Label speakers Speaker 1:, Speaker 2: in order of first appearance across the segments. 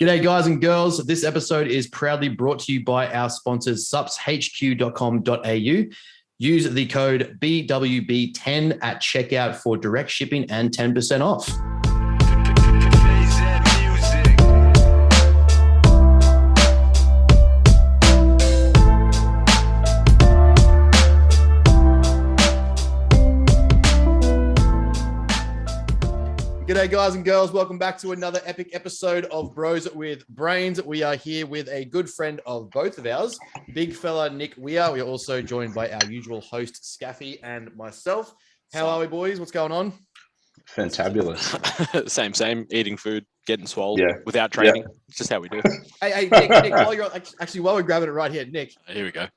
Speaker 1: G'day, guys and girls. This episode is proudly brought to you by our sponsors, supshq.com.au. Use the code BWB10 at checkout for direct shipping and 10% off. G'day, guys and girls. Welcome back to another epic episode of Bros with Brains. We are here with a good friend of both of ours, big fella Nic Weir. We are also joined by our usual host, Scaffy, and myself. How are we, boys? What's going on?
Speaker 2: Fantabulous.
Speaker 3: Same. Eating food, getting swole without training.
Speaker 2: Yeah.
Speaker 3: It's just how we do.
Speaker 1: Hey, Nic, while we're grabbing it right here, Nic.
Speaker 3: Here we go.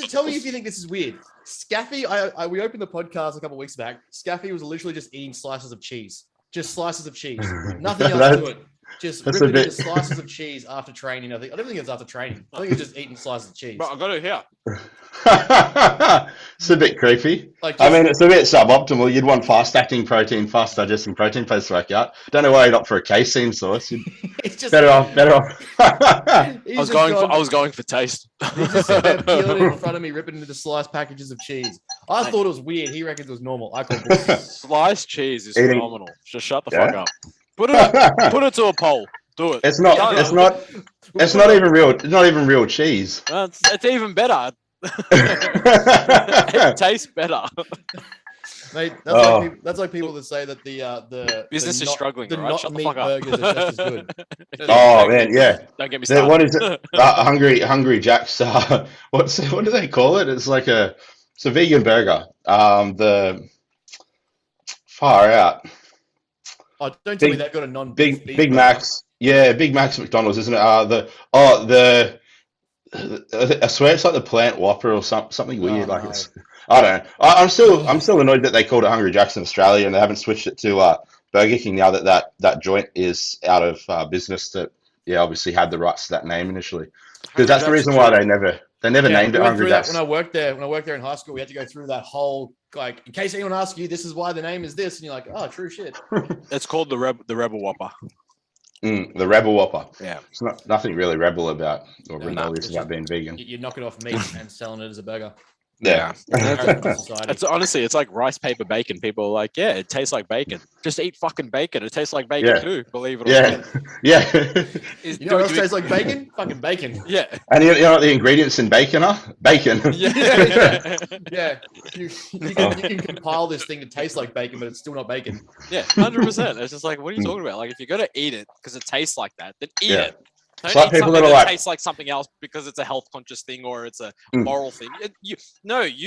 Speaker 1: Tell me if you think this is weird. Scaffy, we opened the podcast a couple of weeks back. Scaffy was literally just eating slices of cheese. Just slices of cheese. Nothing else to it. Just ripping into slices of cheese after training. I don't think it's after training. I think it's just eating slices of cheese.
Speaker 3: But I got it here.
Speaker 2: It's a bit creepy. It's a bit suboptimal. You'd want fast-acting protein, fast-digesting protein post-workout. Don't know why you're not for a casein sauce.
Speaker 1: It's just
Speaker 2: better off.
Speaker 3: I was going for taste.
Speaker 1: He's just sitting there peeling in front of me, ripping into sliced packages of cheese. I thought it was weird. He reckons it was normal. I call it
Speaker 3: sliced cheese is phenomenal. Just shut the fuck up. Put it to a poll. Do it.
Speaker 2: It's not even real. It's not even real cheese.
Speaker 3: It's even better. It tastes better.
Speaker 1: Mate, that's like people that say that the
Speaker 3: business is struggling.
Speaker 1: The
Speaker 3: right?
Speaker 1: not
Speaker 3: Shut the
Speaker 1: meat
Speaker 3: fuck up.
Speaker 1: burgers are just as good.
Speaker 2: Oh man, yeah.
Speaker 3: Don't get me started.
Speaker 2: What is it? Hungry Jack's. What do they call it? It's a vegan burger. The far out.
Speaker 1: Oh, don't tell me they've got a non-beef
Speaker 2: Big Mac's. Yeah, Big Mac's McDonald's, isn't it? I swear it's like the Plant Whopper or something weird.
Speaker 1: No.
Speaker 2: It's. I don't know. I'm still annoyed that they called it Hungry Jack's in Australia and they haven't switched it to Burger King now that joint is out of business. That obviously had the rights to that name initially, because that's the reason why they never named it Hungry Jack's.
Speaker 1: When I worked there in high school, we had to go through that whole, like, in case anyone asks you, this is why the name is this, and you're like, oh, true shit.
Speaker 3: It's called the Rebel Whopper.
Speaker 2: The Rebel Whopper.
Speaker 3: Yeah.
Speaker 2: It's nothing really rebel about or rebellious about being vegan.
Speaker 1: You're knocking off meat and selling it as a burger.
Speaker 2: Yeah.
Speaker 3: It's like rice paper bacon. People are like, yeah, it tastes like bacon. Just eat fucking bacon. It tastes like bacon too, believe it or not.
Speaker 2: Yeah.
Speaker 1: You know what else tastes like bacon? Fucking bacon.
Speaker 3: Yeah.
Speaker 2: And you know what the ingredients in bacon are? Bacon.
Speaker 1: Yeah. You can compile this thing to taste like bacon, but it's still not bacon.
Speaker 3: Yeah, 100%. It's just like, what are you talking about? Like, if you're going to eat it because it tastes like that, then eat it. Don't
Speaker 2: like
Speaker 3: eat
Speaker 2: people
Speaker 3: something
Speaker 2: that are
Speaker 3: that
Speaker 2: like,
Speaker 3: tastes like something else because it's a health conscious thing or it's a moral thing. You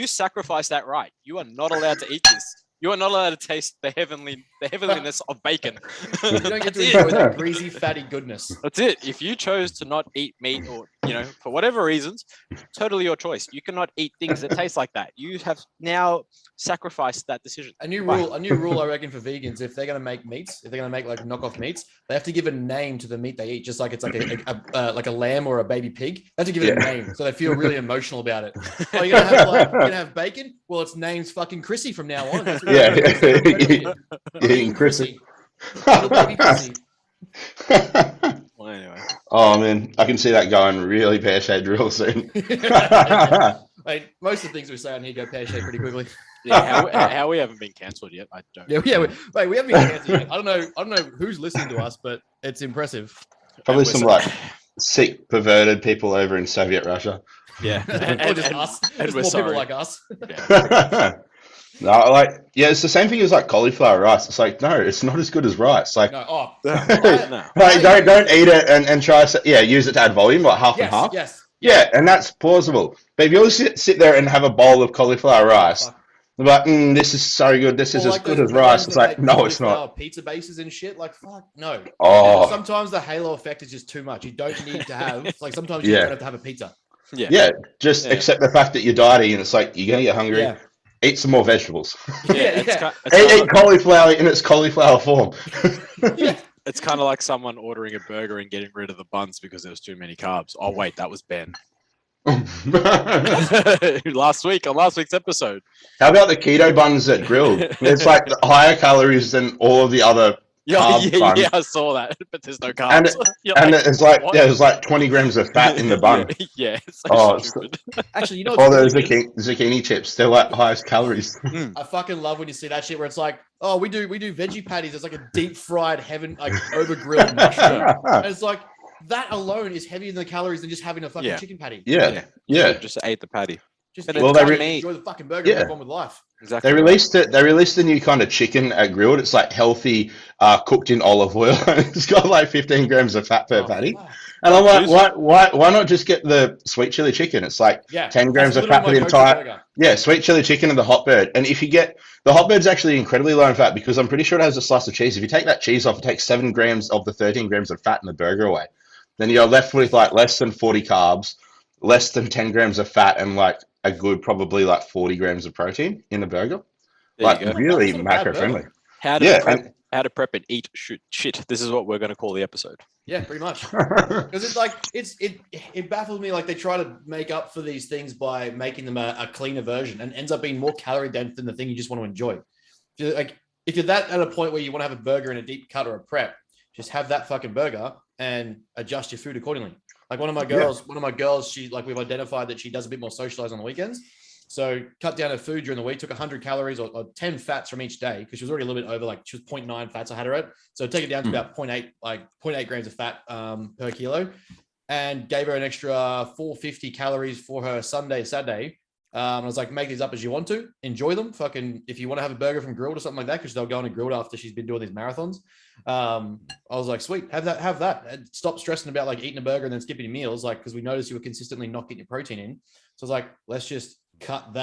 Speaker 3: sacrifice that right. You are not allowed to eat this. You are not allowed to taste the heavenliness of bacon.
Speaker 1: You don't get to enjoy that greasy, fatty goodness.
Speaker 3: That's it. If you chose to not eat meat or, for whatever reasons, totally your choice. You cannot eat things that taste like that. You have now sacrificed that decision.
Speaker 1: A new rule, I reckon, for vegans, if they're going to make meats, if they're going to make like knockoff meats, they have to give a name to the meat they eat, just like it's like a lamb or a baby pig. They have to give it a name, so they feel really emotional about it. Oh, you're gonna have bacon? Well, its name's fucking Chrissy from now on. That's
Speaker 2: you're eating Chrissy.
Speaker 1: Little baby Chrissy.
Speaker 3: Well, anyway.
Speaker 2: Oh man, I can see that going really pear-shaped real soon.
Speaker 1: Mate, most of the things we say on here go pear-shaped pretty quickly.
Speaker 3: Yeah, how we haven't been cancelled yet, I don't.
Speaker 1: We haven't been cancelled yet. I don't know who's listening to us, but it's impressive.
Speaker 2: Probably some sick, perverted people over in Soviet Russia.
Speaker 3: Yeah,
Speaker 1: or just us. Just more people like us.
Speaker 3: Yeah.
Speaker 2: No, it's the same thing as like cauliflower rice. It's like, no, it's not as good as rice. Like,
Speaker 1: no.
Speaker 2: Don't eat it and try use it to add volume, like half and half.
Speaker 1: Yes.
Speaker 2: Yeah, and that's plausible. But if you sit there and have a bowl of cauliflower rice, they're like, this is so good. This is as good as rice. It's like, no, it's not.
Speaker 1: Pizza bases and shit, like, fuck, no.
Speaker 2: Oh.
Speaker 1: Sometimes the halo effect is just too much. You don't need to have, sometimes you don't have to have a pizza.
Speaker 2: Yeah, just accept the fact that you're dieting and it's like, you're going to get hungry. Yeah. Eat some more vegetables. Eat cauliflower in its cauliflower form.
Speaker 3: It's kind of like someone ordering a burger and getting rid of the buns because there was too many carbs. Oh, wait, that was Ben. last week's episode.
Speaker 2: How about the keto buns at Grilled? It's like higher calories than all of the other carb bun.
Speaker 3: Yeah, I saw that, but there's no
Speaker 2: And
Speaker 3: carbs.
Speaker 2: and it's like,
Speaker 3: what?
Speaker 2: yeah, there's like 20 grams of fat in the bun.
Speaker 3: Yeah, it's so
Speaker 2: Oh,
Speaker 3: stupid.
Speaker 1: Actually, you know
Speaker 2: Or
Speaker 1: what's
Speaker 2: the
Speaker 1: really good?
Speaker 2: zucchini chips. They're like highest calories.
Speaker 1: I fucking love when you see that shit where it's like, oh, we do veggie patties. It's like a deep fried heaven, like over grilled mushroom. And it's like that alone is heavier than the calories than just having a fucking chicken patty.
Speaker 2: Yeah.
Speaker 3: Just ate the patty.
Speaker 1: Just
Speaker 3: But
Speaker 1: eat
Speaker 3: it's
Speaker 1: the
Speaker 3: got
Speaker 1: patty,
Speaker 3: meat.
Speaker 1: enjoy the fucking burger and move on with life.
Speaker 3: Exactly.
Speaker 2: They released it. They released a new kind of chicken at Grilled. It's like healthy, cooked in olive oil. It's got like 15 grams of fat per patty.
Speaker 1: Fuck.
Speaker 2: And I'm like, why not just get the sweet chili chicken? It's like 10 grams of fat for the entire. Yeah, sweet chili chicken and the hot bird. And if you get the hot bird's actually incredibly low in fat because I'm pretty sure it has a slice of cheese. If you take that cheese off, it takes 7 grams of the 13 grams of fat in the burger away. Then you're left with like less than 40 carbs, less than 10 grams of fat, and like a good probably like 40 grams of protein in a burger. Like really macro friendly.
Speaker 3: How to prep and eat shit. This is what we're going to call the episode.
Speaker 1: Yeah, pretty much. Because it's like it baffles me. Like they try to make up for these things by making them a cleaner version, and ends up being more calorie dense than the thing you just want to enjoy. If you're that at a point where you want to have a burger and a deep cut or a prep, just have that fucking burger and adjust your food accordingly. Like one of my girls, she like we've identified that she does a bit more socializing on the weekends. So cut down her food during the week, took 100 calories or 10 fats from each day because she was already a little bit over, like she was 0.9 fats I had her at. So take it down to about 0.8 grams of fat per kilo, and gave her an extra 450 calories for her Sunday, Saturday. I was like, make these up as you want to, enjoy them. Fucking, if you want to have a burger from Grilled or something like that, because they'll go on a Grilled after she's been doing these marathons. I was like, sweet, have that. And stop stressing about like eating a burger and then skipping your meals, like because we noticed you were consistently not getting your protein in. So I was like, let's just cut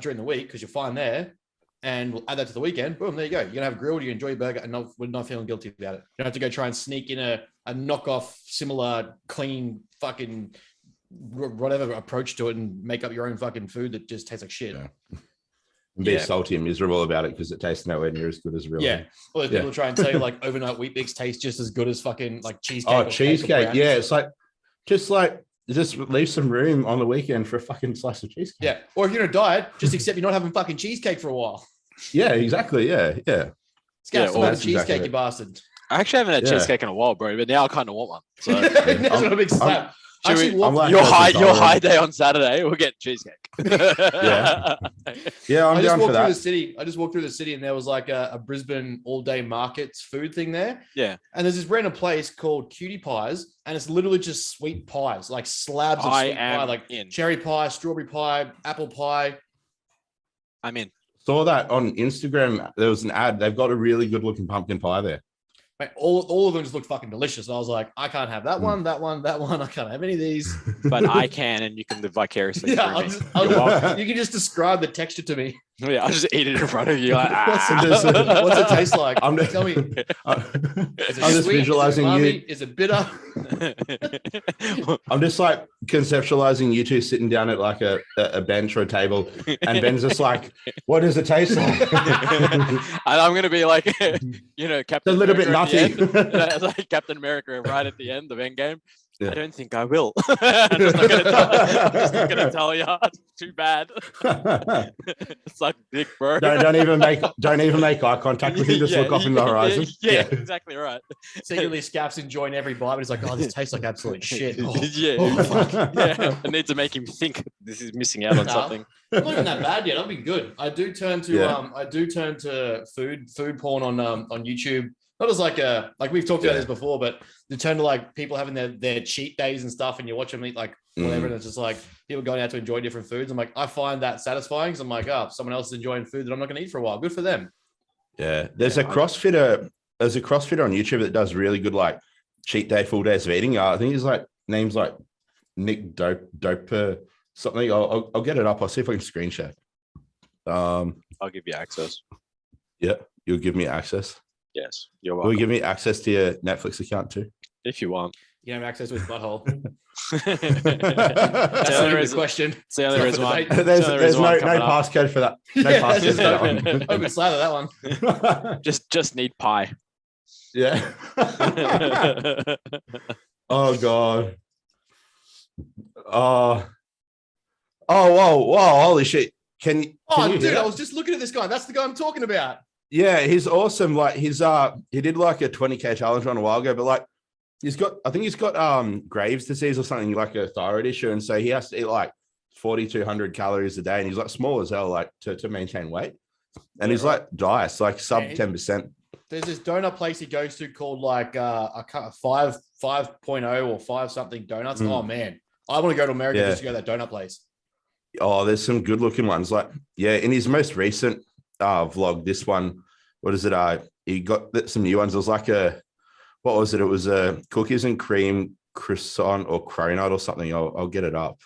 Speaker 1: during the week because you're fine there, and we'll add that to the weekend. Boom, there you go. You're gonna have Grilled, you enjoy your burger, and we're not feeling guilty about it. You don't have to go try and sneak in a knockoff, similar, clean, fucking whatever approach to it and make up your own fucking food that just tastes like shit.
Speaker 2: Yeah. And be salty and miserable about it because it tastes nowhere near as good as real.
Speaker 1: Yeah. Well, people try and tell you like overnight wheat bix taste just as good as fucking like cheesecake.
Speaker 2: Oh, cheesecake. Yeah, it's like just leave some room on the weekend for a fucking slice of cheesecake.
Speaker 1: Yeah. Or if you're on a diet, just accept you're not having fucking cheesecake for a while.
Speaker 2: Yeah, exactly. Yeah.
Speaker 1: Scout some cheesecake, exactly you bastard.
Speaker 3: I actually haven't had cheesecake in a while, bro, but now I kind of want one. So
Speaker 1: that's what a big slap.
Speaker 3: Your high day on Saturday, we'll get cheesecake.
Speaker 2: Yeah, I'm down for that.
Speaker 1: I just walked through the city and there was like a Brisbane all-day markets food thing there.
Speaker 3: Yeah.
Speaker 1: And there's this random place called Cutie Pies, and it's literally just sweet pies, like slabs of sweet pie, like cherry pie, strawberry pie, apple pie.
Speaker 3: I'm in.
Speaker 2: Saw that on Instagram. There was an ad. They've got a really good looking pumpkin pie there.
Speaker 1: Mate, all of them just look fucking delicious. And I was like, I can't have that one. I can't have any of these.
Speaker 3: But I can, and you can live vicariously through me.
Speaker 1: You can just describe the texture to me.
Speaker 3: Yeah, I'll just eat it in front of you. Like,
Speaker 1: what's it taste like? Tell me.
Speaker 2: I'm just visualizing you.
Speaker 1: Is it bitter?
Speaker 2: I'm just like conceptualizing you two sitting down at like a bench or a table, and Ben's just like, "What does it taste like?"
Speaker 3: And I'm gonna be like, Captain.
Speaker 2: A little bit nutty.
Speaker 3: Like Captain America right at the end of Endgame. Yeah. I don't think I will. I'm just not gonna tell you. Too bad. It's like dick, bro.
Speaker 2: Don't even make eye contact with him. Just look off in the horizon.
Speaker 3: Yeah, exactly right.
Speaker 1: Secretly, Scaff's enjoying every bite, but he's like, "Oh, this tastes like absolute shit."
Speaker 3: I need to make him think this is missing out on something.
Speaker 1: I'm not even that bad yet. I've been good. I do turn to food porn on YouTube. Not as like we've talked about this before, but you turn to like people having their cheat days and stuff, and you watch them eat like whatever, and it's just like people going out to enjoy different foods. I'm like, I find that satisfying because I'm like, oh, someone else is enjoying food that I'm not going to eat for a while. Good for them.
Speaker 2: Yeah, there's a CrossFitter. There's a CrossFitter on YouTube that does really good like cheat day, full days of eating. I think his like name's like Nic Doper something. I'll get it up. I'll see if I can screen share.
Speaker 3: I'll give you access.
Speaker 2: Yeah, you'll give me access.
Speaker 3: Yes, you're welcome.
Speaker 2: Will you give me access to your Netflix account too?
Speaker 3: If you want.
Speaker 1: You have access to his butthole.
Speaker 3: That's the only question. It's the only reason why.
Speaker 2: There's no passcode for that. No passcode for that one.
Speaker 1: Open slide of that one.
Speaker 3: Just need pie.
Speaker 2: Yeah. Oh God. Oh, whoa, holy shit. Can you
Speaker 1: dude, I was just looking at this guy. That's the guy I'm talking about.
Speaker 4: Yeah, he's awesome. Like he did like a 20K challenge run a while ago, but like I think he's got Graves' disease or something, like a thyroid issue. And so he has to eat like 4,200 calories a day. And he's like small as hell, like to maintain weight. And he's like dice, like sub 10%.
Speaker 1: There's this donut place he goes to called like a 5.0 or 5 something donuts. Oh man, I want to go to America just to go to that donut place.
Speaker 4: Oh, there's some good looking ones. Like, yeah, in his most recent vlog, this one, what is it? He got some new ones. It was like what was it? It was a cookies and cream croissant or cronut or something. I'll get it up.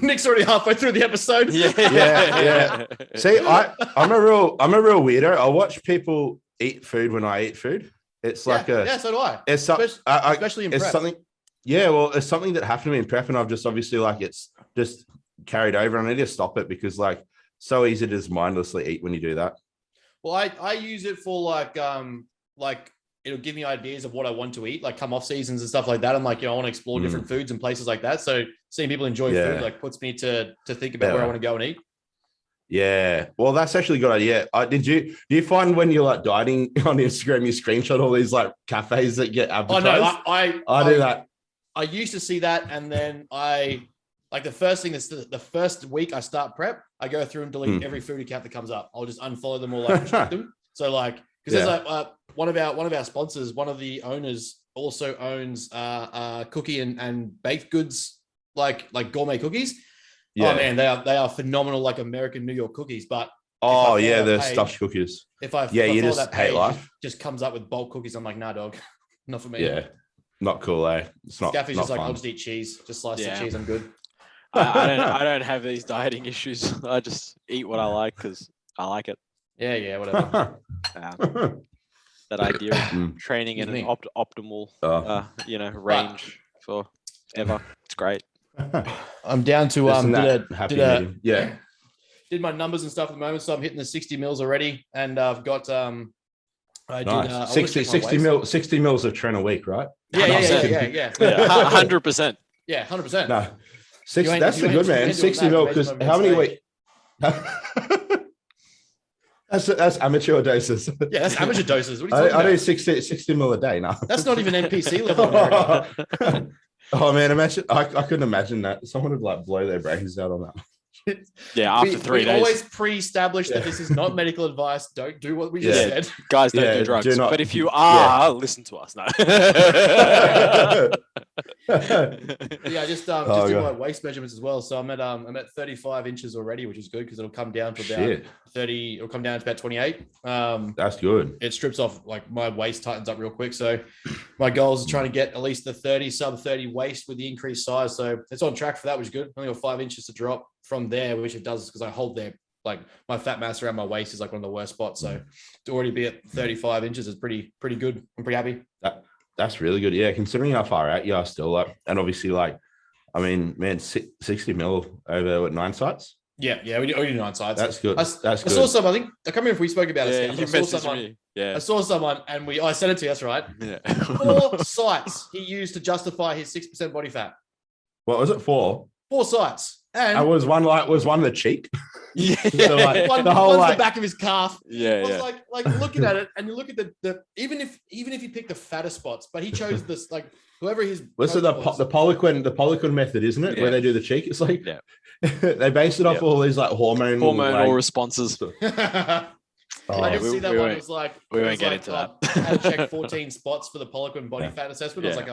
Speaker 1: Nick's already halfway through the episode.
Speaker 4: Yeah. See, I'm a real weirdo. I watch people eat food when I eat food. It's like
Speaker 1: so do I.
Speaker 4: It's
Speaker 1: especially in prep.
Speaker 4: It's something. Yeah, well, it's something that happened to me in prep, and I've just obviously like it's just carried over, and I need to stop it because like so easy to just mindlessly eat when you do that.
Speaker 1: Well, I use it for like it'll give me ideas of what I want to eat, like come off seasons and stuff like that. I'm like, I want to explore different foods and places like that. So seeing people enjoy food like puts me to think about where I want to go and eat.
Speaker 4: Yeah, well, that's actually a good idea. Do you find when you're like dieting on Instagram, you screenshot all these like cafes that get advertised?
Speaker 1: Oh no,
Speaker 4: I do that.
Speaker 1: I used to see that, and then the first thing that's the first week I start prep, I go through and delete every food account that comes up. I'll just unfollow them all, like restrict them. So like, because there's like one of our sponsors, one of the owners also owns cookie and baked goods, like gourmet cookies. Yeah. Oh man, they are phenomenal, like American New York cookies. But
Speaker 4: they're stuffed cookies.
Speaker 1: If I
Speaker 4: you
Speaker 1: follow
Speaker 4: just
Speaker 1: that page,
Speaker 4: hate life.
Speaker 1: Just comes up with bulk cookies. I'm like, nah, dog, not for me.
Speaker 4: Yeah, not cool, eh? It's not.
Speaker 1: Scaffy's just
Speaker 4: not
Speaker 1: like,
Speaker 4: fun.
Speaker 1: I'll just eat cheese, just slice the cheese. I'm good.
Speaker 3: I don't have these dieting issues. I just eat what I like because I like it.
Speaker 1: Yeah, whatever.
Speaker 3: That idea of training in an optimal, range for ever. It's great.
Speaker 1: I'm down to did my numbers and stuff at the moment, so I'm hitting the 60 mils already, and I've got
Speaker 4: 60 mils of tren a week, right?
Speaker 1: Yeah.
Speaker 3: 100%.
Speaker 1: Yeah, 100%.
Speaker 4: No, that's the good man. 60 mil, because how many weeks? That's amateur doses.
Speaker 1: Yeah, that's amateur doses. What are you talking
Speaker 4: I
Speaker 1: about?
Speaker 4: do 60 mil a day now.
Speaker 1: That's not even NPC level.
Speaker 4: Oh man, imagine I couldn't imagine that. Someone would like blow their brains out on that.
Speaker 3: Yeah, after 3 days.
Speaker 1: We always pre-established that this is not medical advice. Don't do what we just said.
Speaker 3: Guys, don't do drugs. But if you are, listen to us. No.
Speaker 1: I just did my waist measurements as well. So I'm at 35 inches already, which is good because it'll come down to about 30. It'll come down to about 28.
Speaker 4: That's good.
Speaker 1: It strips off, like my waist tightens up real quick. So my goal is trying to get at least the 30 sub 30 waist with the increased size. So it's on track for that, which is good. Only got 5 inches to drop from there, which it does because I hold there. Like my fat mass around my waist is like one of the worst spots. So to already be at 35 inches is pretty good. I'm pretty happy.
Speaker 4: That's really good. Yeah, considering how far out you are still, like, and obviously, like, I mean, man, 60 mil over 9 sites.
Speaker 1: Yeah, we do 9 sites.
Speaker 4: That's good. That's good.
Speaker 1: I saw someone. I can't remember if we spoke about it.
Speaker 3: You messaged me. Yeah,
Speaker 1: I saw someone, and I sent it to you. That's right.
Speaker 3: Yeah.
Speaker 1: 4 sites he used to justify his 6% body fat.
Speaker 4: What was it? 4
Speaker 1: sites. And
Speaker 4: was one the cheek?
Speaker 3: Yeah.
Speaker 4: So like,
Speaker 1: one's the back of his calf.
Speaker 3: Yeah.
Speaker 1: I was like looking at it, and you look at the even if you pick the fatter spots, but he chose this, like, whoever his.
Speaker 4: This is the Poliquin method, isn't it?
Speaker 3: Yeah.
Speaker 4: Where they do the cheek. It's like they base it off all these like hormonal
Speaker 3: responses.
Speaker 1: I did see that one. It was like
Speaker 3: we won't get into that.
Speaker 1: I had to check 14 spots for the Poliquin body fat assessment. I was like,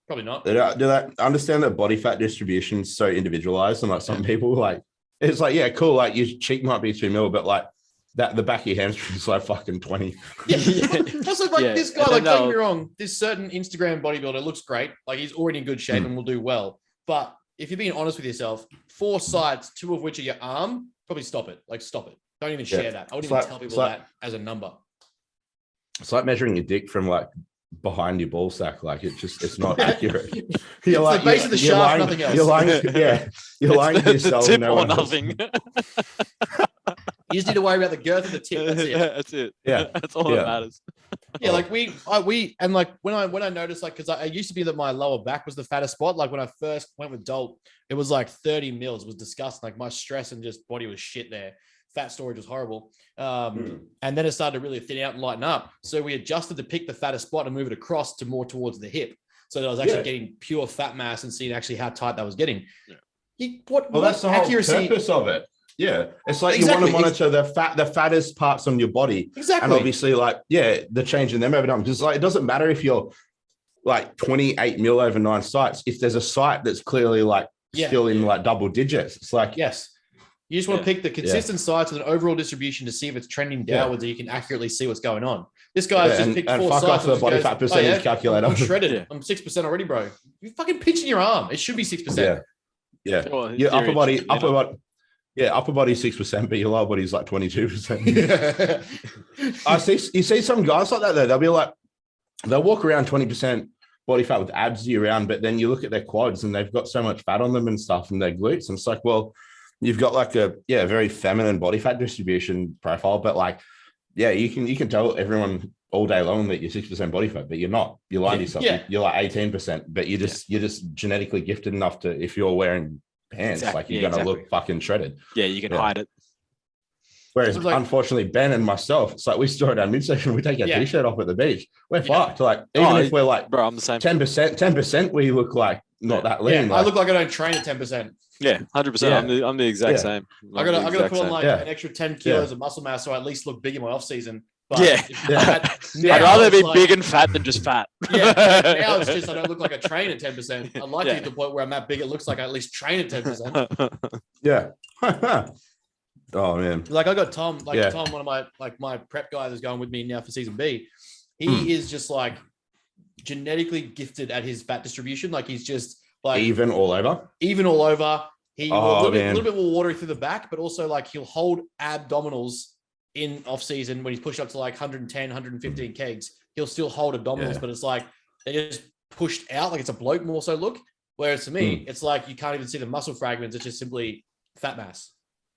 Speaker 1: probably not.
Speaker 4: Do that? Understand that body fat distribution is so individualized, and like some people, like, it's like, yeah, cool, like your cheek might be 2 mil, but like that the back of your hamstring is like fucking 20.
Speaker 1: That's like this guy. Like, don't get me wrong, this certain Instagram bodybuilder looks great. Like, he's already in good shape and will do well. But if you're being honest with yourself, 4 sides, 2 of which are your arm, probably stop it. Like, stop it. Don't even share that. I wouldn't even tell people that as a number.
Speaker 4: It's like measuring your dick from like behind your ball sack. Like, it's not accurate. You're
Speaker 1: like, the base of the shaft, nothing else.
Speaker 4: You're lying to yourself.
Speaker 3: Tip or nothing.
Speaker 1: You just need to worry about the girth of the tip. That's it.
Speaker 3: That's it.
Speaker 4: Yeah,
Speaker 3: that's all that matters.
Speaker 1: Yeah, like we and like when I noticed, like, because I used to be that my lower back was the fattest spot. Like when I first went with Dolt, it was like 30 mils. It was disgusting. Like my stress and just body was shit there. fat storage was horrible. And then it started to really thin out and lighten up. So we adjusted to pick the fattest spot and move it across to more towards the hip. So that I was actually getting pure fat mass and seeing actually how tight that was getting.
Speaker 4: That's the whole purpose of it. Yeah, it's like you want to monitor the fattest parts on your body, and obviously, like, the change in them over time. Because like, it doesn't matter if you're like 28 mil over 9 sites. If there's a site that's clearly like still in like double digits, it's like
Speaker 1: you just want to pick the consistent sites with an overall distribution to see if it's trending downwards, and you can accurately see what's going on. This guy's just picked 4 sites.
Speaker 4: Fuck off the body fat percentage calculator.
Speaker 1: I'm shredded. I'm 6% already, bro. You're fucking pinching your arm. It should be 6%.
Speaker 4: Yeah. Well, your upper body 6%, but your lower body's like 22%. You see some guys like that though. They'll be like, they'll walk around 20% body fat with abs year round, but then you look at their quads and they've got so much fat on them and stuff, and their glutes, and it's like, well, you've got like a very feminine body fat distribution profile, but like, you can tell everyone all day long that you're 6% body fat, but you're not. You're lying to yourself. You're like 18%, but you're just genetically gifted enough to, if you're wearing pants, like you're gonna look fucking shredded.
Speaker 3: Yeah, you can hide it.
Speaker 4: Whereas unfortunately, Ben and myself, it's like we store it our midsection, we take our t-shirt off at the beach. We're fucked. Like even if we're like,
Speaker 3: bro, I'm the same.
Speaker 4: 10%, we look like not that lean.
Speaker 1: I look like I don't train at 10%.
Speaker 3: Yeah, 100%. I'm the exact same.
Speaker 1: I gotta put on like an extra 10 kilos of muscle mass so I at least look big in my off season. But
Speaker 3: I'd rather be big and fat than just fat.
Speaker 1: Now it's just I don't look like I train at 10%. I'd like to get to the point where I'm that big, it looks like I at least train at 10%.
Speaker 4: Oh man.
Speaker 1: Like I got Tom, Tom, one of my prep guys is going with me now for season B. He is just like genetically gifted at his fat distribution. Like he's just like
Speaker 4: even all over. He
Speaker 1: will a little bit more watery through the back, but also like he'll hold abdominals in off season when he's pushed up to like 110, 115 kegs. He'll still hold abdominals, but it's like they're just pushed out, like it's a bloke more so look. Whereas to me, it's like you can't even see the muscle fragments. It's just simply fat mass.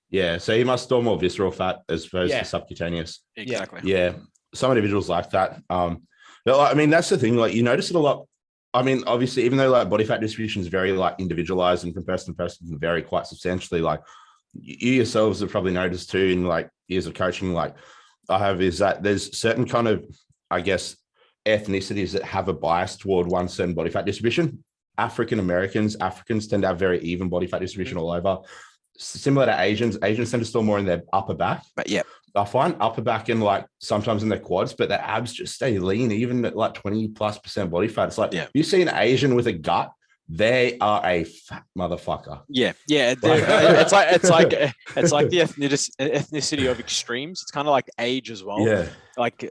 Speaker 4: Yeah, so you must store more visceral fat as opposed to subcutaneous.
Speaker 3: Exactly.
Speaker 4: Yeah, some individuals like that. But like, I mean, that's the thing. Like, you notice it a lot. I mean, obviously, even though like body fat distribution is very like individualized and from person to person can vary quite substantially. Like, you yourselves have probably noticed too in like years of coaching. Like, I have is that there's certain kind of, I guess, ethnicities that have a bias toward one certain body fat distribution. Africans tend to have very even body fat distribution all over. Similar to Asians tend to store more in their upper back.
Speaker 3: But
Speaker 4: I find upper back and like sometimes in their quads, but their abs just stay lean, even at like 20+% body fat. It's like, you see an Asian with a gut, they are a fat motherfucker.
Speaker 3: Yeah. It's like the ethnicity of extremes. It's kind of like age as well.
Speaker 4: Yeah.
Speaker 3: Like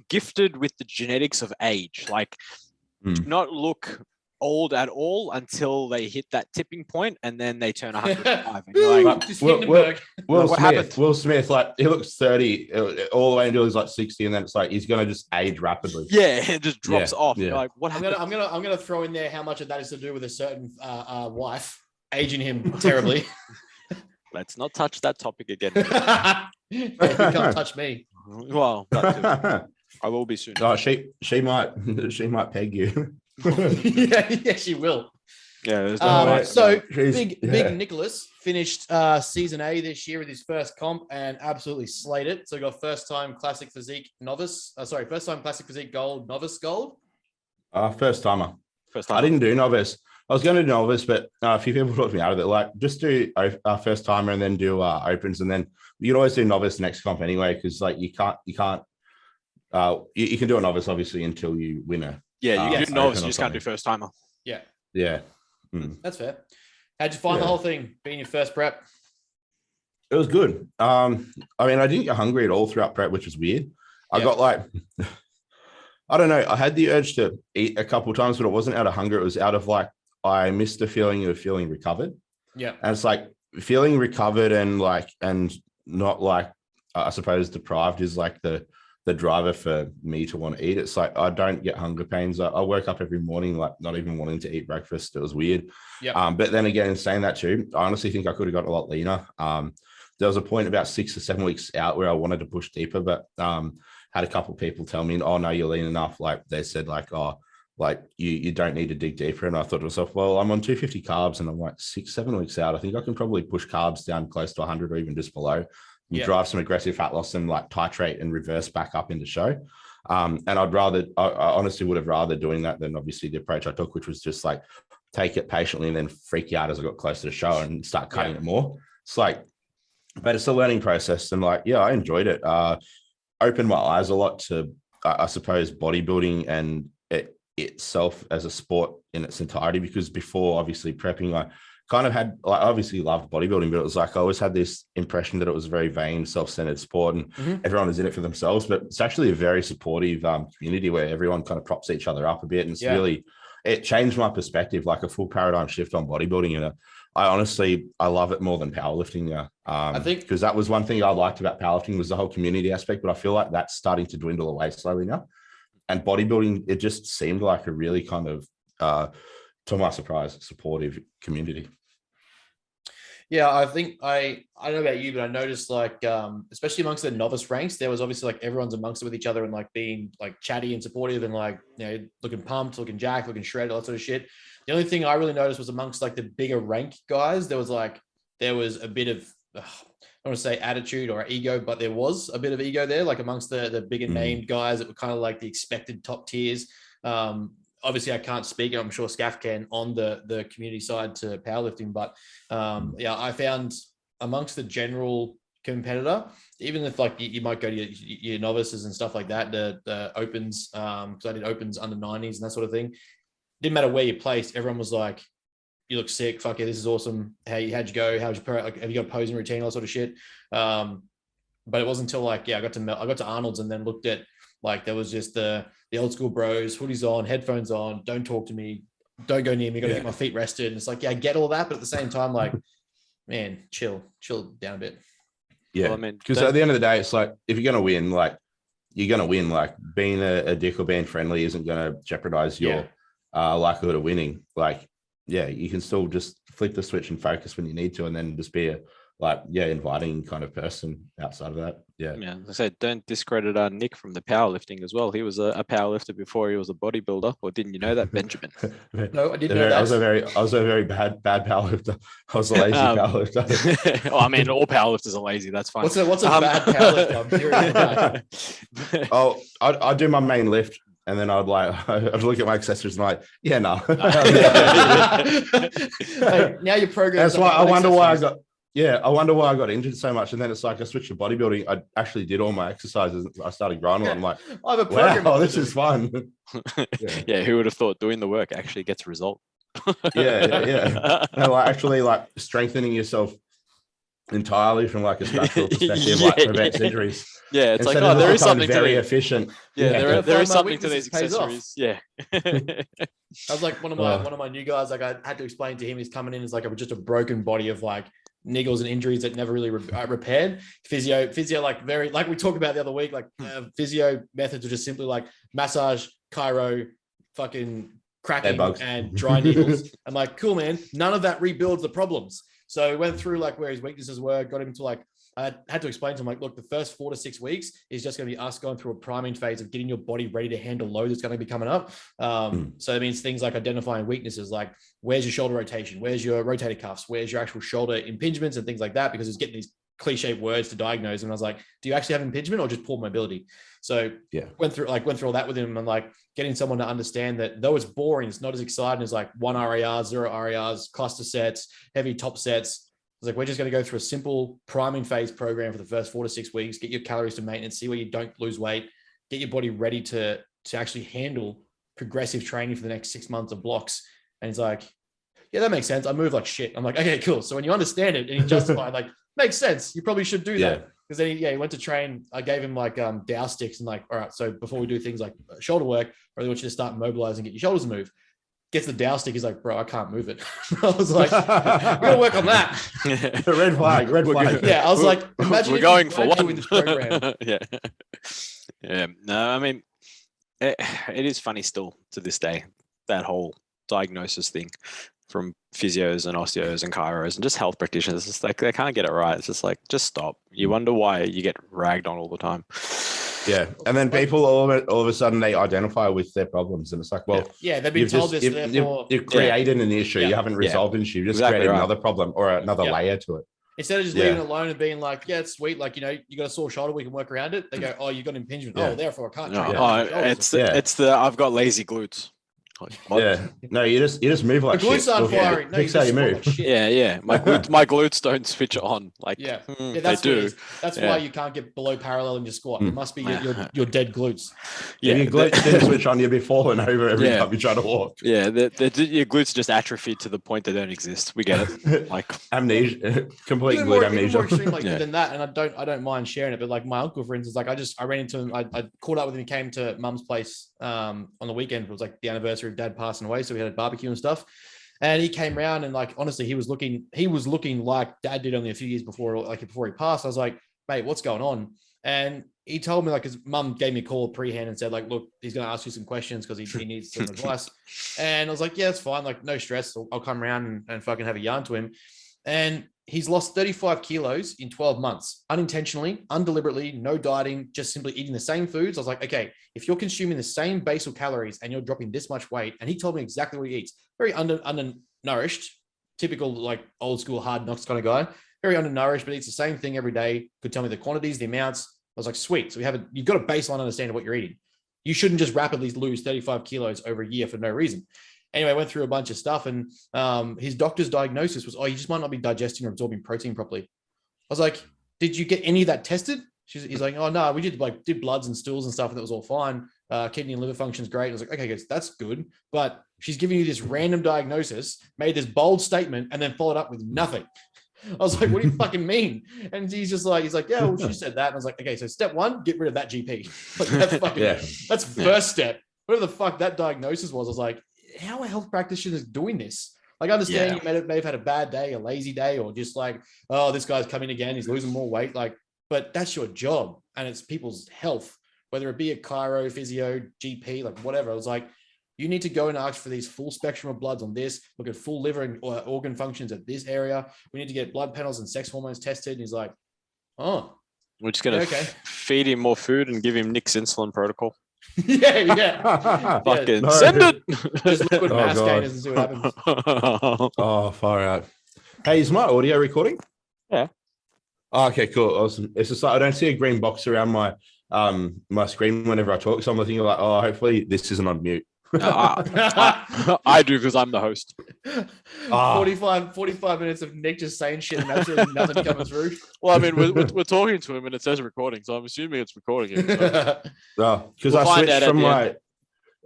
Speaker 3: gifted with the genetics of age. Like do not look old at all until they hit that tipping point, and then they turn 105. And you're like,
Speaker 4: Will Smith, like he looks 30 all the way until he's like 60, and then it's like he's gonna just age rapidly.
Speaker 3: Yeah, it just drops off. You're like, what happened?
Speaker 1: I'm gonna throw in there how much of that is to do with a certain wife aging him terribly.
Speaker 3: Let's not touch that topic again.
Speaker 1: You can't touch me.
Speaker 3: Well, I will be soon.
Speaker 4: Oh, she might peg you.
Speaker 1: yeah, she will.
Speaker 3: Yeah. There's no
Speaker 1: so big Nicholas finished season A this year with his first comp and absolutely slayed it. So he got first time classic physique gold, novice gold.
Speaker 4: First timer. I didn't do novice. I was going to do novice, but a few people talked me out of it. Like, just do first timer and then do opens, and then you can always do novice next comp anyway, because like you can do a novice obviously until you win a.
Speaker 3: Yeah, you can do novice, you just can't do first timer.
Speaker 1: Yeah. That's fair. How'd you find the whole thing being your first prep?
Speaker 4: It was good. I mean, I didn't get hungry at all throughout prep, which was weird. I got like, I don't know. I had the urge to eat a couple of times, but it wasn't out of hunger. It was out of like, I missed the feeling of feeling recovered.
Speaker 1: Yeah.
Speaker 4: And it's like feeling recovered and not like, I suppose deprived is like the driver for me to want to eat. It's like I don't get hunger pains. I woke up every morning like not even wanting to eat breakfast. It was weird.
Speaker 1: Yeah.
Speaker 4: But then again, saying that too, I honestly think I could have got a lot leaner. There was a point about 6 or 7 weeks out where I wanted to push deeper, but had a couple of people tell me, "Oh no, you're lean enough." Like they said, like, "Oh, like you don't need to dig deeper. And I thought to myself, well, I'm on 250 carbs and I'm like 6-7 weeks out. I think I can probably push carbs down close to 100 or even just below. You drive some aggressive fat loss and like titrate and reverse back up into show. And I honestly would have rather doing that than obviously the approach I took, which was just like take it patiently and then freak out as I got closer to the show and start cutting it more. It's like, but it's a learning process. And like, yeah, I enjoyed it. Opened my eyes a lot to, I suppose, bodybuilding and it itself as a sport in its entirety, because before obviously prepping, I kind of had, like, obviously loved bodybuilding, but it was like I always had this impression that it was a very vain, self-centered sport and everyone is in it for themselves. But it's actually a very supportive community where everyone kind of props each other up a bit. And it's really, it changed my perspective, like a full paradigm shift on bodybuilding. And I love it more than powerlifting now. I think because that was one thing I liked about powerlifting was the whole community aspect, but I feel like that's starting to dwindle away slowly now. And bodybuilding, it just seemed like a really kind of, to my surprise, supportive community.
Speaker 1: Yeah, I think I don't know about you, but I noticed like, especially amongst the novice ranks, there was obviously like everyone's amongst it with each other and like being like chatty and supportive and like, you know, looking pumped, looking jacked, looking shredded, all that sort of shit. The only thing I really noticed was amongst like the bigger rank guys, there was a bit of, I don't want to say attitude or ego, but there was a bit of ego there, like amongst the bigger named guys that were kind of like the expected top tiers. Obviously I can't speak, I'm sure Scaff can, on the community side to powerlifting, but yeah, I found amongst the general competitor, even if like you might go to your novices and stuff like that, the opens, because I did opens under 90s and that sort of thing, didn't matter where you placed, everyone was like, you look sick, fuck yeah, this is awesome, how'd you go, have you got a posing routine, all that sort of shit. But it wasn't until like, I got to Arnold's and then looked at, like, there was just the old school bros, hoodies on, headphones on, don't talk to me, don't go near me, got to get my feet rested. And it's like, yeah, I get all that, but at the same time, like, man, chill down a bit.
Speaker 4: Yeah, well, I mean, because at the end of the day, it's like, if you're going to win, like, you're going to win. Like, being a dick or being friendly isn't going to jeopardize your likelihood of winning. Like, yeah, you can still just flip the switch and focus when you need to, and then just be a, like, inviting kind of person outside of that. Yeah. I
Speaker 3: said, don't discredit Nick from the powerlifting as well. He was a powerlifter before he was a bodybuilder. Or didn't you know that, Benjamin?
Speaker 1: No, I didn't know that.
Speaker 4: I was a very bad powerlifter. I was a lazy powerlifter.
Speaker 3: I mean, all powerlifters are lazy. That's fine.
Speaker 1: What's a bad powerlifter? I'm curious.
Speaker 4: I do my main lift. And then I'd look at my accessories and like, yeah, no.
Speaker 1: Hey, now your program.
Speaker 4: That's why I wonder why I got injured so much. And then it's like I switched to bodybuilding. I actually did all my exercises. I started grinding. I'm like,
Speaker 1: I have a program.
Speaker 4: Wow, this is fun.
Speaker 3: Yeah, who would have thought doing the work actually gets a result?
Speaker 4: Yeah. And like actually like strengthening yourself entirely from like a structural perspective, like prevents injuries.
Speaker 3: Yeah, it's instead like, there is something
Speaker 4: very efficient.
Speaker 3: Yeah, there is something to these accessories. Yeah.
Speaker 1: I was like one of my new guys, like I had to explain to him, he's coming in as like just a broken body of like niggles and injuries that never really repaired. Physio, like very, like we talked about the other week, like physio methods are just simply like massage, chiro, fucking cracking and dry needles. I'm like, cool, man. None of that rebuilds the problems. So we went through like where his weaknesses were, got him to like, I had to explain to him like, look, the first 4 to 6 weeks is just going to be us going through a priming phase of getting your body ready to handle load that's going to be coming up. So it means things like identifying weaknesses, like where's your shoulder rotation? Where's your rotator cuffs? Where's your actual shoulder impingements and things like that? Because it's getting these cliche words to diagnose. And I was like, do you actually have impingement or just poor mobility? So went through all that with him and like getting someone to understand that though it's boring, it's not as exciting as like 1 RAR, 0 RARs, cluster sets, heavy top sets. It's like, we're just going to go through a simple priming phase program for the first 4 to 6 weeks, get your calories to maintenance, see where you don't lose weight, get your body ready to actually handle progressive training for the next 6 months of blocks. And it's like, yeah, that makes sense. I move like shit. I'm like, okay, cool. So when you understand it and you justify, like, makes sense. You probably should do that. Because then he went to train. I gave him like Dow sticks and like, all right, so before we do things like shoulder work, I really want you to start mobilizing, get your shoulders to move. Gets the Dow stick. He's like, bro, I can't move it. I was like, we're gonna work on that.
Speaker 4: Red flag.
Speaker 1: Yeah, I was like, imagine
Speaker 3: we're going for one
Speaker 1: with this program.
Speaker 3: Yeah. No, I mean, it is funny still to this day, that whole diagnosis thing from physios and osteos and chiros and just health practitioners. It's like they can't get it right. It's just like, just stop. You wonder why you get ragged on all the time.
Speaker 4: Yeah, and then people all of a sudden they identify with their problems, and it's like, well,
Speaker 1: Yeah, they've been
Speaker 4: you've
Speaker 1: told
Speaker 4: just
Speaker 1: this, therefore.
Speaker 4: you've created an issue.
Speaker 1: Yeah.
Speaker 4: You haven't resolved an issue. You've just
Speaker 3: Exactly
Speaker 4: created
Speaker 3: right.
Speaker 4: another problem or another
Speaker 1: Yeah.
Speaker 4: layer to it.
Speaker 1: Instead of just
Speaker 4: Yeah.
Speaker 1: leaving it alone and being like, yeah, it's sweet. Like, you know, you got a sore shoulder, we can work around it. They go, oh, you got impingement.
Speaker 4: Yeah.
Speaker 1: Oh, therefore I can't
Speaker 3: No,
Speaker 1: train.
Speaker 4: Yeah.
Speaker 1: my shoulders.
Speaker 3: it's the I've got lazy glutes. Like, what?
Speaker 4: Yeah, no, you just move
Speaker 1: The
Speaker 4: like
Speaker 1: glutes
Speaker 4: shit.
Speaker 1: aren't
Speaker 4: Look,
Speaker 1: firing. No, you
Speaker 4: fix how
Speaker 1: just
Speaker 4: you
Speaker 1: squat
Speaker 4: move.
Speaker 1: like shit.
Speaker 3: Yeah. My glutes don't switch on. Like,
Speaker 1: Yeah. Yeah,
Speaker 3: they
Speaker 1: that's what it
Speaker 3: do.
Speaker 1: is. That's
Speaker 3: Yeah.
Speaker 1: why you can't get below parallel in your squat. It must be your dead glutes.
Speaker 3: Yeah,
Speaker 4: If your glutes didn't switch on, you'd be falling over every
Speaker 3: Yeah.
Speaker 4: time you try to walk.
Speaker 3: yeah. Your glutes just atrophied to the point they don't exist. We get it. Like,
Speaker 4: Amnesia, complete
Speaker 1: Even
Speaker 4: glute
Speaker 1: more
Speaker 4: amnesia.
Speaker 1: extreme like
Speaker 3: Yeah.
Speaker 1: than that, and I don't mind sharing it. But like my uncle, for instance, like I ran into him. I caught up with him. He came to mum's place on the weekend. It was like the anniversary of dad passing away, so we had a barbecue and stuff. And he came around and like honestly, he was looking like dad did only a few years before he passed. I was like, mate, what's going on? And he told me like his mum gave me a call pre-hand and said like, look, he's going to ask you some questions because he needs some advice. And I was like, yeah, it's fine. Like no stress. I'll come around and fucking have a yarn to him. And he's lost 35 kilos in 12 months, unintentionally, undeliberately, no dieting, just simply eating the same foods. I was like, okay, if you're consuming the same basal calories and you're dropping this much weight, and he told me exactly what he eats, very undernourished, typical like old school hard knocks kind of guy, very undernourished, but eats the same thing every day. Could tell me the quantities, the amounts. I was like, sweet. So you've got a baseline understanding of what you're eating. You shouldn't just rapidly lose 35 kilos over a year for no reason. Anyway, I went through a bunch of stuff, and his doctor's diagnosis was, oh, you just might not be digesting or absorbing protein properly. I was like, did you get any of that tested? He's like, oh, no, we did bloods and stools and stuff, and that was all fine. Kidney and liver function's great. I was like, okay, guys, that's good. But she's giving you this random diagnosis, made this bold statement, and then followed up with nothing. I was like, what do you fucking mean? And he's like, yeah, well, she said that. And I was like, okay, so step one, get rid of that GP. Like, that's fucking, that's first step. Whatever the fuck that diagnosis was, I was like, how are health practitioners doing this? Like, I understand you may have had a bad day, a lazy day, or just like, oh, this guy's coming again, he's losing more weight. Like, but that's your job, and it's people's health, whether it be a chiro, physio, GP, like whatever. I was like, you need to go and ask for these full spectrum of bloods on this, look at full liver and organ functions at this area. We need to get blood panels and sex hormones tested. And he's like, oh,
Speaker 3: we're just gonna feed him more food and give him Nick's insulin protocol.
Speaker 1: yeah.
Speaker 3: Fucking
Speaker 4: No.
Speaker 3: send it.
Speaker 1: Just liquid mass
Speaker 4: God.
Speaker 1: gainers and see what happens.
Speaker 4: Oh, far out. Hey, is my audio recording?
Speaker 3: Yeah.
Speaker 4: Oh, okay, cool. Awesome. It's just like I don't see a green box around my my screen whenever I talk. So I'm thinking like, oh, hopefully this isn't on mute.
Speaker 3: I do because I'm the host.
Speaker 1: 45 minutes of Nick just saying shit and absolutely nothing coming through.
Speaker 3: Well, I mean, we're talking to him and it says recording, so I'm assuming it's recording him. So.
Speaker 4: No, because
Speaker 3: We'll find out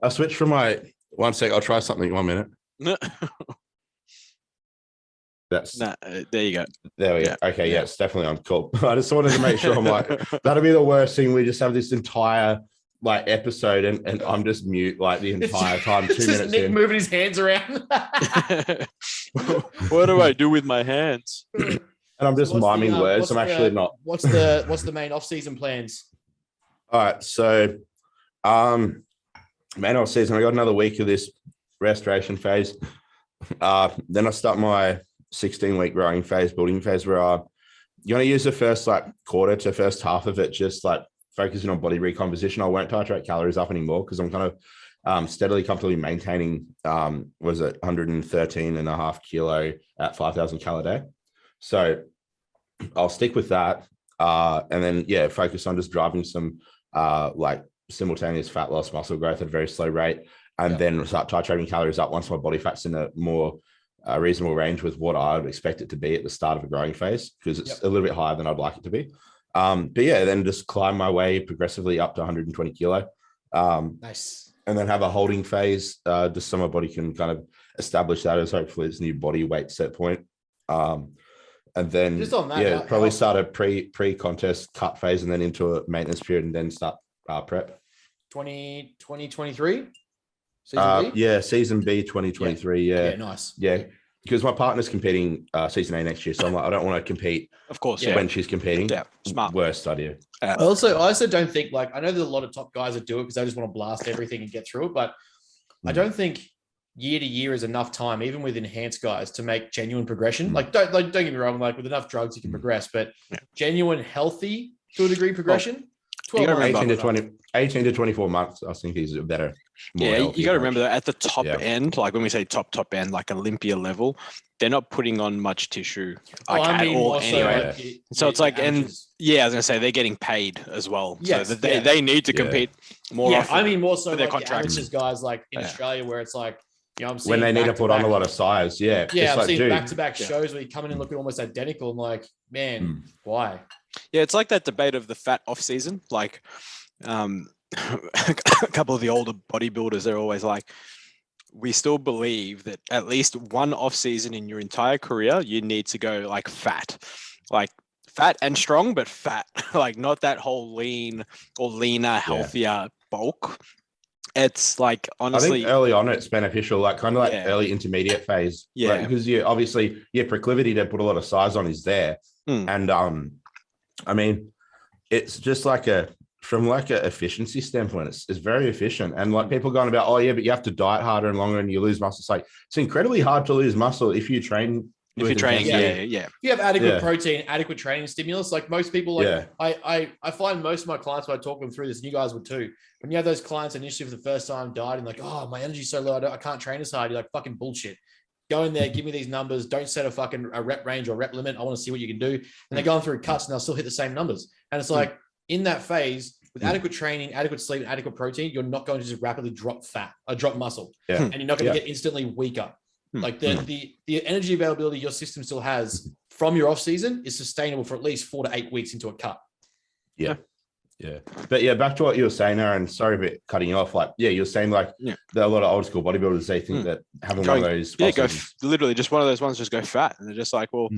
Speaker 4: I switched from my 1 sec. I'll try something. 1 minute. That's
Speaker 3: there you go.
Speaker 4: there we go. Okay, yeah, it's definitely on. Cool. I just wanted to make sure. I'm like, that'll be the worst thing. We just have this entire like episode and I'm just mute like the entire time. 2
Speaker 1: It's just
Speaker 4: minutes
Speaker 1: Nick
Speaker 4: in.
Speaker 1: moving his hands around.
Speaker 3: What do I do with my hands?
Speaker 4: And I'm just
Speaker 1: What's
Speaker 4: miming
Speaker 1: the,
Speaker 4: words.
Speaker 1: what's
Speaker 4: I'm
Speaker 1: the,
Speaker 4: actually not.
Speaker 1: What's the main off-season plans?
Speaker 4: All right. So main off season, I got another week of this restoration phase. Then I start my 16-week growing phase, building phase, where you're going to use the first like quarter to first half of it, just like focusing on body recomposition. I won't titrate calories up anymore because I'm kind of steadily, comfortably maintaining, 113.5 kilo at 5,000 cal a day. So I'll stick with that. And then, focus on just driving some like simultaneous fat loss, muscle growth at a very slow rate. And then start titrating calories up once my body fat's in a more reasonable range with what I would expect it to be at the start of a growing phase, because it's a little bit higher than I'd like it to be. Then just climb my way progressively up to 120 kilo.
Speaker 1: Nice.
Speaker 4: And then have a holding phase, just so my body can kind of establish that as hopefully its new body weight set point. And then
Speaker 1: Just on that,
Speaker 4: probably start a pre-contest cut phase and then into a maintenance period and then start prep.
Speaker 1: 2023?
Speaker 4: Season B 2023. Yeah.
Speaker 1: Nice.
Speaker 4: Yeah. Because my partner's competing season A next year. So I'm like, I don't want to compete
Speaker 3: Of course,
Speaker 4: when she's competing.
Speaker 3: Yeah, smart.
Speaker 4: Worst idea.
Speaker 1: I also don't think, like, I know there's a lot of top guys that do it because they just want to blast everything and get through it, but I don't think year to year is enough time, even with enhanced guys, to make genuine progression. Like, don't get me wrong, like with enough drugs you can progress, but genuine, healthy to a degree progression. 12
Speaker 3: gotta
Speaker 1: months.
Speaker 4: 18 to 24 months. I think he's a better.
Speaker 3: Yeah, you got to remember that at the top
Speaker 4: Yeah.
Speaker 3: end, like when we say top end, like Olympia level, they're not putting on much tissue
Speaker 1: Oh,
Speaker 3: like,
Speaker 1: I
Speaker 3: at
Speaker 1: mean,
Speaker 3: all
Speaker 1: more so
Speaker 3: anyway.
Speaker 1: like
Speaker 3: So it's like, and
Speaker 1: amateurs.
Speaker 3: yeah, I was gonna say they're getting paid as well,
Speaker 1: Yes,
Speaker 3: so that
Speaker 1: yeah.
Speaker 3: they need to
Speaker 4: Yeah.
Speaker 3: compete more
Speaker 1: yeah,
Speaker 3: often.
Speaker 1: I mean more so
Speaker 3: for their
Speaker 1: like the
Speaker 3: contracts.
Speaker 1: amateurs guys like in
Speaker 3: Yeah.
Speaker 1: Australia where it's like, you know, I'm seeing
Speaker 4: when they need to put on a lot of size. Yeah.
Speaker 1: Yeah,
Speaker 4: It's
Speaker 1: I'm
Speaker 4: like,
Speaker 1: seeing
Speaker 4: dude,
Speaker 1: back-to-back
Speaker 3: Yeah.
Speaker 1: shows where you come in and looking almost identical. I'm like, man, why?
Speaker 3: Yeah, it's like that debate of the fat off season. Like, a couple of the older bodybuilders, they're always like, we still believe that at least one off season in your entire career, you need to go like fat and strong, but fat, like not that whole lean or leaner, healthier bulk. It's like,
Speaker 4: I
Speaker 3: honestly,
Speaker 4: think early on it's beneficial, like kind of like
Speaker 3: Yeah.
Speaker 4: early intermediate phase.
Speaker 3: Yeah.
Speaker 4: Because you obviously your proclivity to put a lot of size on is there. And I mean, it's just like from like a efficiency standpoint, it's very efficient. And like people going about, oh yeah, but you have to diet harder and longer and you lose muscle. It's like it's incredibly hard to lose muscle if you train.
Speaker 3: if you're
Speaker 4: with
Speaker 3: training,
Speaker 4: intensity.
Speaker 3: yeah.
Speaker 1: You have adequate
Speaker 4: Yeah.
Speaker 1: protein, adequate training stimulus. Like most people, like
Speaker 4: Yeah.
Speaker 1: I find most of my clients when I talk them through this, and you guys would too. When you have those clients initially for the first time dieting, like, oh, my energy's so low, I can't train as hard. You're like, fucking bullshit. Go in there, give me these numbers. Don't set a rep range or rep limit. I want to see what you can do. And they're going through cuts and they'll still hit the same numbers. And it's like in that phase, with adequate training, adequate sleep, and adequate protein, you're not going to just rapidly drop drop muscle.
Speaker 4: Yeah.
Speaker 1: And you're not going to get instantly weaker. Like the energy availability your system still has from your off season is sustainable for at least 4 to 8 weeks into a cut.
Speaker 4: Yeah. But yeah, back to what you were saying, Aaron. Sorry for cutting you off. Like, yeah, you're saying like there are a lot of old school bodybuilders, they think that having one of those
Speaker 3: literally just one of those ones, just go fat, and they're just like, well,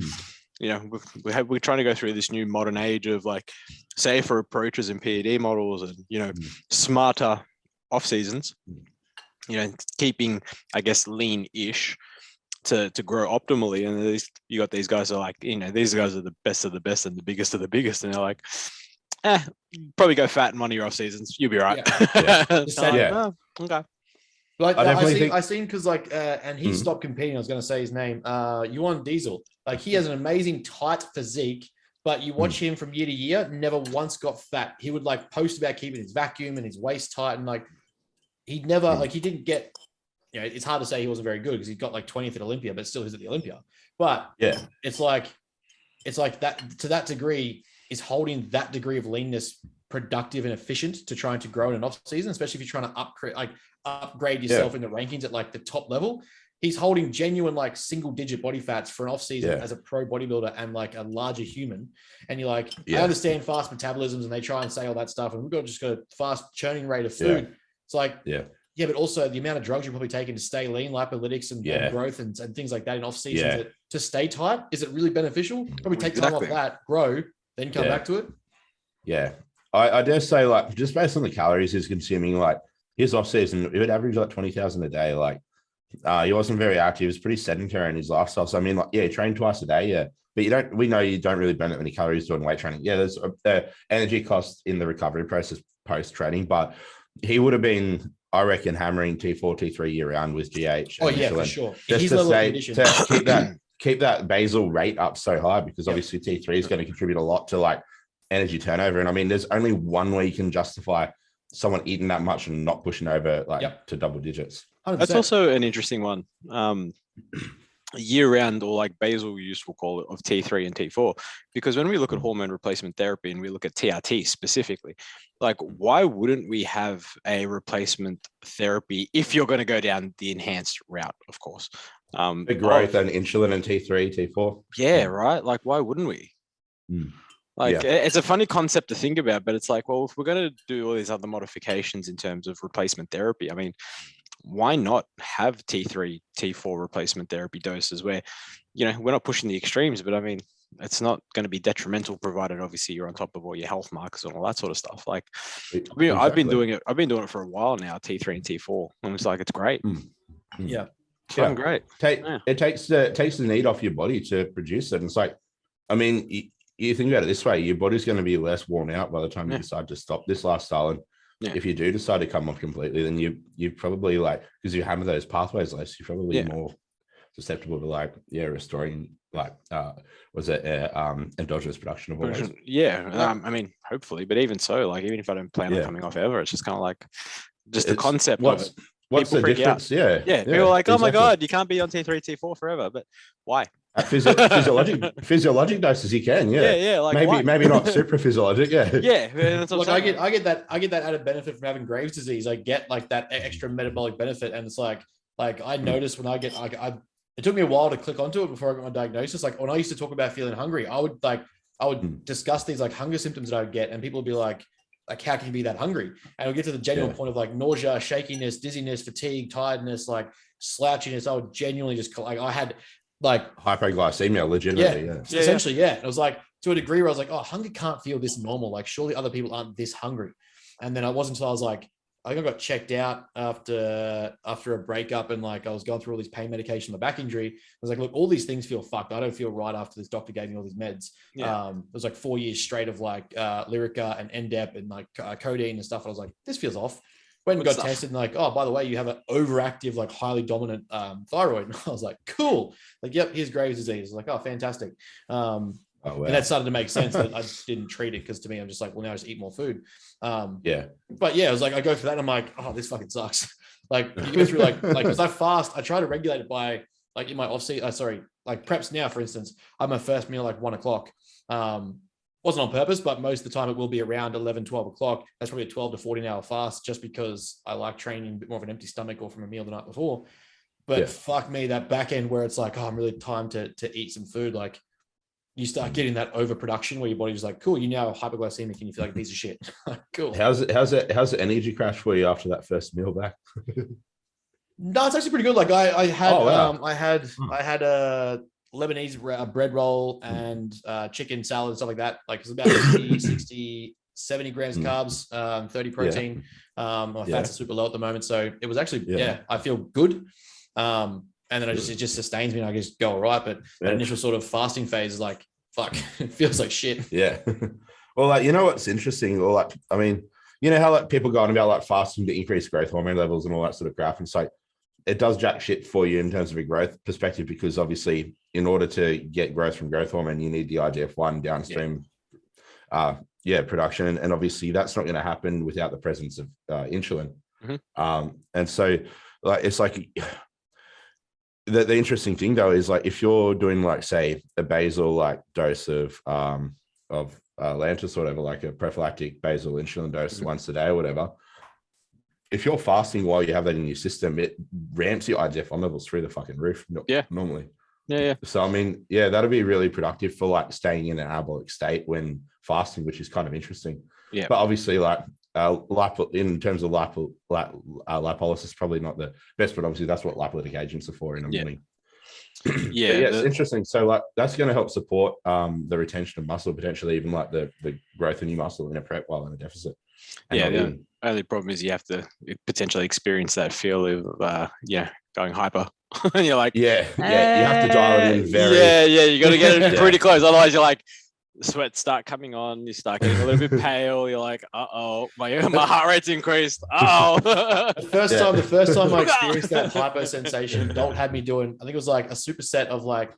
Speaker 3: you know, we're trying to go through this new modern age of like safer approaches and PED models, and you know, smarter off seasons. You know, keeping, I guess, lean-ish to grow optimally. And you got these guys are like, you know, these guys are the best of the best and the biggest of the biggest, and they're like, probably go fat in one of your off seasons, you'll be right. Okay.
Speaker 1: Like
Speaker 4: I
Speaker 1: I seen because like and he stopped competing. I was going to say his name. Yuan Diesel. Like he has an amazing tight physique, but you watch him from year to year, never once got fat. He would like post about keeping his vacuum and his waist tight, and like he never like he didn't get. You know, it's hard to say he wasn't very good because he got like 20th at Olympia, but still he's at the Olympia. But it's like that to that degree is holding that degree of leanness productive and efficient to trying to grow in an off season, especially if you're trying to upgrade yourself in the rankings at like the top level. He's holding genuine like single digit body fats for an off season as a pro bodybuilder and like a larger human. And you're like, I understand fast metabolisms and they try and say all that stuff. And we've got just got a fast churning rate of food. It's like, but also the amount of drugs you're probably taking to stay lean, lipolytics and growth and things like that in off season to stay tight. Is it really beneficial? Probably take time off that, grow, then come back to it.
Speaker 4: Yeah. I dare say, like, just based on the calories he's consuming, like his off season, it would average like 20,000 a day. Like, he wasn't very active. He was pretty sedentary in his lifestyle. So I mean, like, he trained twice a day. But we know you don't really burn that many calories doing weight training. There's energy cost in the recovery process post training, but he would have been, I reckon, hammering T4, T3 year round with GH.
Speaker 1: Oh yeah, for sure.
Speaker 4: Just to keep that basal rate up so high, because obviously T3 is going to contribute a lot to like energy turnover. And I mean, there's only one way you can justify someone eating that much and not pushing over like to double digits.
Speaker 1: 100%.
Speaker 3: That's also an interesting one. Year round, or like basal use, we'll call it, of T3 and T4, because when we look at hormone replacement therapy and we look at TRT specifically, like why wouldn't we have a replacement therapy if you're going to go down the enhanced route, of course?
Speaker 4: The growth and insulin and T3, T4.
Speaker 3: Yeah, right. Like why wouldn't we? It's a funny concept to think about, but it's like, well, if we're going to do all these other modifications in terms of replacement therapy, I mean, why not have T3, T4 replacement therapy doses where, you know, we're not pushing the extremes, but I mean, it's not going to be detrimental, provided obviously you're on top of all your health markers and all that sort of stuff. Like, I've been doing it for a while now, T3 and T4, and it's like, it's great.
Speaker 1: Yeah.
Speaker 3: It's great.
Speaker 4: It takes the need off your body to produce it. And it's like, I mean, you think about it this way, your body's going to be less worn out by the time you decide to stop this lifestyle. And if you do decide to come off completely, then you probably, like, because you have those pathways less, you're probably more susceptible to like restoring like endogenous production of hormones.
Speaker 3: I mean, hopefully, but even so, like even if I don't plan on coming off ever, it's just kind of like just the
Speaker 4: It's-
Speaker 3: concept of
Speaker 4: what's
Speaker 3: it.
Speaker 4: what's
Speaker 3: People
Speaker 4: the
Speaker 3: freak out.
Speaker 4: difference?
Speaker 3: Yeah, people are like, oh my
Speaker 4: exactly.
Speaker 3: god, you can't be on T3, T4 forever, but why?
Speaker 4: At physiologic doses you can,
Speaker 3: Like
Speaker 4: maybe not super physiologic,
Speaker 3: that's what
Speaker 1: Look,
Speaker 3: I'm
Speaker 1: I
Speaker 3: saying.
Speaker 1: get that added benefit from having Graves' disease. I get like that extra metabolic benefit, and it's like I noticed when I get it took me a while to click onto it before I got my diagnosis. Like when I used to talk about feeling hungry, I would discuss these like hunger symptoms that I would get, and people would be like how can you be that hungry? And it'll get to the genuine point of like nausea, shakiness, dizziness, fatigue, tiredness, like slouchiness. I would genuinely just like I had like
Speaker 4: hypoglycemia, legitimately,
Speaker 1: essentially. It was like to a degree where I was like, oh, hunger can't feel this normal. Like surely other people aren't this hungry. And then I wasn't until I was like, I think I got checked out after a breakup, and like I was going through all these pain medication, my back injury. I was like, look, all these things feel fucked. I don't feel right after this doctor gave me all these meds. It was like 4 years straight of like Lyrica and Endep and like codeine and stuff. And I was like, this feels off. Went and got tested, and like, oh, by the way, you have an overactive, like highly dominant thyroid. And I was like, cool. Like, yep, here's Graves' disease. I was like, oh, fantastic. And that started to make sense that I didn't treat it, because to me, I'm just like, well, now I just eat more food. But yeah, it was like I go for that, and I'm like, oh, this fucking sucks. Like you go through like because I fast, I try to regulate it by like in my off season. Like preps now, for instance, I have my first meal like 1 o'clock. Wasn't on purpose, but most of the time it will be around 11, 12 o'clock. That's probably a 12 to 14 hour fast, just because I like training a bit more of an empty stomach or from a meal the night before. But fuck me, that back end where it's like, oh, I'm really time to eat some food. Like you start getting that overproduction where your body's like, cool, you now hypoglycemic and you feel like a piece of shit. Cool.
Speaker 4: How's the energy crash for you after that first meal back?
Speaker 1: No, it's actually pretty good. Like I had a Lebanese bread roll and chicken salad and stuff like that. Like it's about 50, 60, 70 grams carbs, 30 protein. My fats are super low at the moment. So it was actually, I feel good. And then it just sustains me and I just go all right. But that initial sort of fasting phase is like, fuck, it feels like shit.
Speaker 4: Yeah. Well, like, you know what's interesting? Or like, I mean, you know how like people go on about like fasting to increase growth hormone levels and all that sort of crap. And it's like, it does jack shit for you in terms of a growth perspective, because obviously in order to get growth from growth hormone, you need the IGF-1 downstream production. And obviously that's not going to happen without the presence of insulin. And so like, it's like, the interesting thing though is like if you're doing like say a basal like dose of Lantus or whatever, like a prophylactic basal insulin dose once a day or whatever, if you're fasting while you have that in your system, it ramps your IGF-1 levels through the fucking roof. Normally. So I mean, that'll be really productive for like staying in an anabolic state when fasting, which is kind of interesting. But obviously like in terms of lipolysis, probably not the best, but obviously that's what lipolytic agents are for in the morning. It's interesting. So like that's going to help support the retention of muscle, potentially even like the growth of new muscle in a prep while in a deficit.
Speaker 3: The only problem is you have to potentially experience that feel of going hyper. And you're like,
Speaker 4: you have to dial it in very
Speaker 3: you got to get it pretty close, otherwise you're like, the sweat start coming on, you start getting a little bit pale, you're like, my heart rate's increased.
Speaker 1: The first time I experienced that hypo sensation, Dolt had me doing, I think it was like a superset of like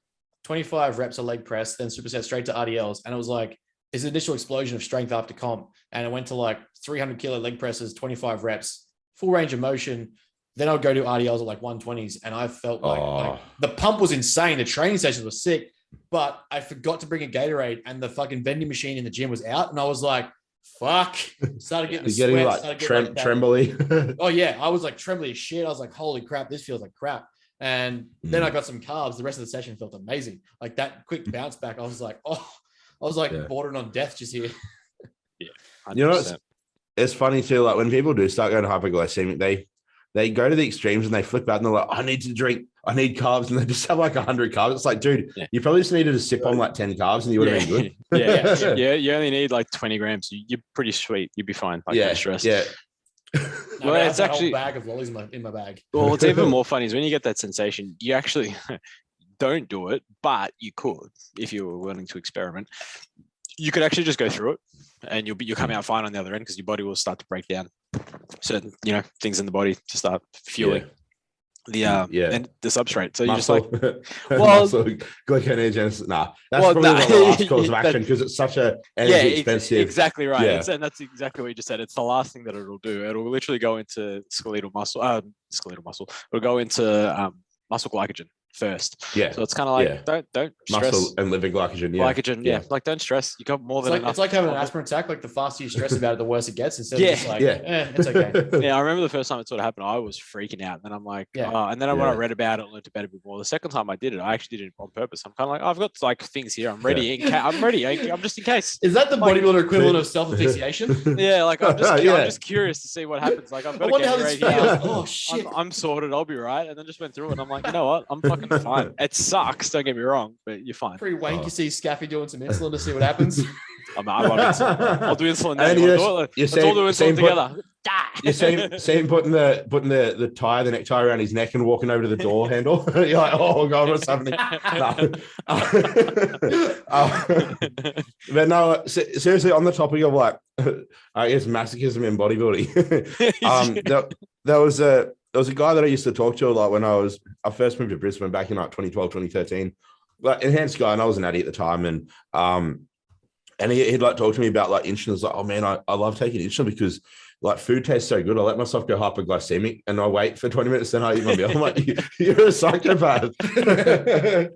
Speaker 1: 25 reps of leg press, then superset straight to RDLs. And it was like this initial explosion of strength after comp. And it went to like 300 kilo leg presses, 25 reps, full range of motion. Then I'll go to RDLs at like 120s. And I felt like the pump was insane. The training sessions were sick. But I forgot to bring a Gatorade, and the fucking vending machine in the gym was out, and I was like, "Fuck!" Started getting
Speaker 4: trembly.
Speaker 1: Oh yeah, I was like trembly as shit. I was like, "Holy crap, this feels like crap." And then I got some carbs. The rest of the session felt amazing. Like that quick bounce back, I was like, bordering on death just here.
Speaker 3: 100%.
Speaker 4: You know, it's funny too. Like when people do start going hypoglycemic, they go to the extremes and they flip out and they're like, I need carbs, and they just have like 100 carbs. It's like, dude, you probably just needed to sip on like 10 carbs and you would have been
Speaker 3: good. You only need like 20 grams. You're pretty sweet. You'd be fine. Like, no stress.
Speaker 1: Well, it's actually a whole bag of lollies in my bag.
Speaker 3: Well, what's even more funny is when you get that sensation, you actually don't do it, but you could if you were willing to experiment. You could actually just go through it, and you'll come out fine on the other end, because your body will start to break down certain things in the body to start fueling. and the substrate. So you just
Speaker 4: Muscle,
Speaker 3: like, well,
Speaker 4: muscle, glyconeogenesis. Nah, that's
Speaker 3: well,
Speaker 4: probably
Speaker 3: nah,
Speaker 4: the last course of action because it's such a energy expensive.
Speaker 3: Exactly right.
Speaker 4: Yeah.
Speaker 3: And that's exactly what you just said. It's the last thing that it'll do. It'll literally go into skeletal muscle. It'll go into muscle glycogen first.
Speaker 4: Yeah.
Speaker 3: So it's kind of like don't stress.
Speaker 4: Muscle and liver glycogen. Yeah.
Speaker 3: Glycogen. Yeah. Like don't stress. You got more than enough.
Speaker 1: It's like having an aspirin attack. Like the faster you stress about it, the worse it gets. Instead of just like, it's okay.
Speaker 3: Yeah, I remember the first time it sort of happened, I was freaking out. And then I'm like, and then when I read about it, learned about it a bit more. The second time I did it, I actually did it on purpose. I'm kind of like, I've got like things here. I'm ready. I'm ready. I'm just in case.
Speaker 1: Is that the bodybuilder equivalent of self-asphyxiation?
Speaker 3: Yeah, like I'm just curious to see what happens. Like I've got to get ready here.
Speaker 1: Oh shit!
Speaker 3: I'm sorted. I'll be right. And then just went through it. And I'm like, you know what? I'm fucking fine. It sucks. Don't get me wrong, but you're fine.
Speaker 1: Pretty wank. You see Scaffy doing some insulin to see what happens.
Speaker 3: I'll do insulin.
Speaker 4: Let's
Speaker 3: all do insulin together.
Speaker 4: You're saying putting the necktie around his neck and walking over to the door handle. You're like, oh god, what's happening? But no, seriously, on the topic of like, I guess masochism in bodybuilding. There was a guy that I used to talk to like when I first moved to Brisbane back in like 2012, 2013. Like enhanced guy, and I was an addy at the time, and he'd like talk to me about like insulin. It's like, oh man, I love taking insulin because like food tastes so good. I let myself go hypoglycemic and I wait for 20 minutes, then I eat my meal. I'm like, you're a psychopath. But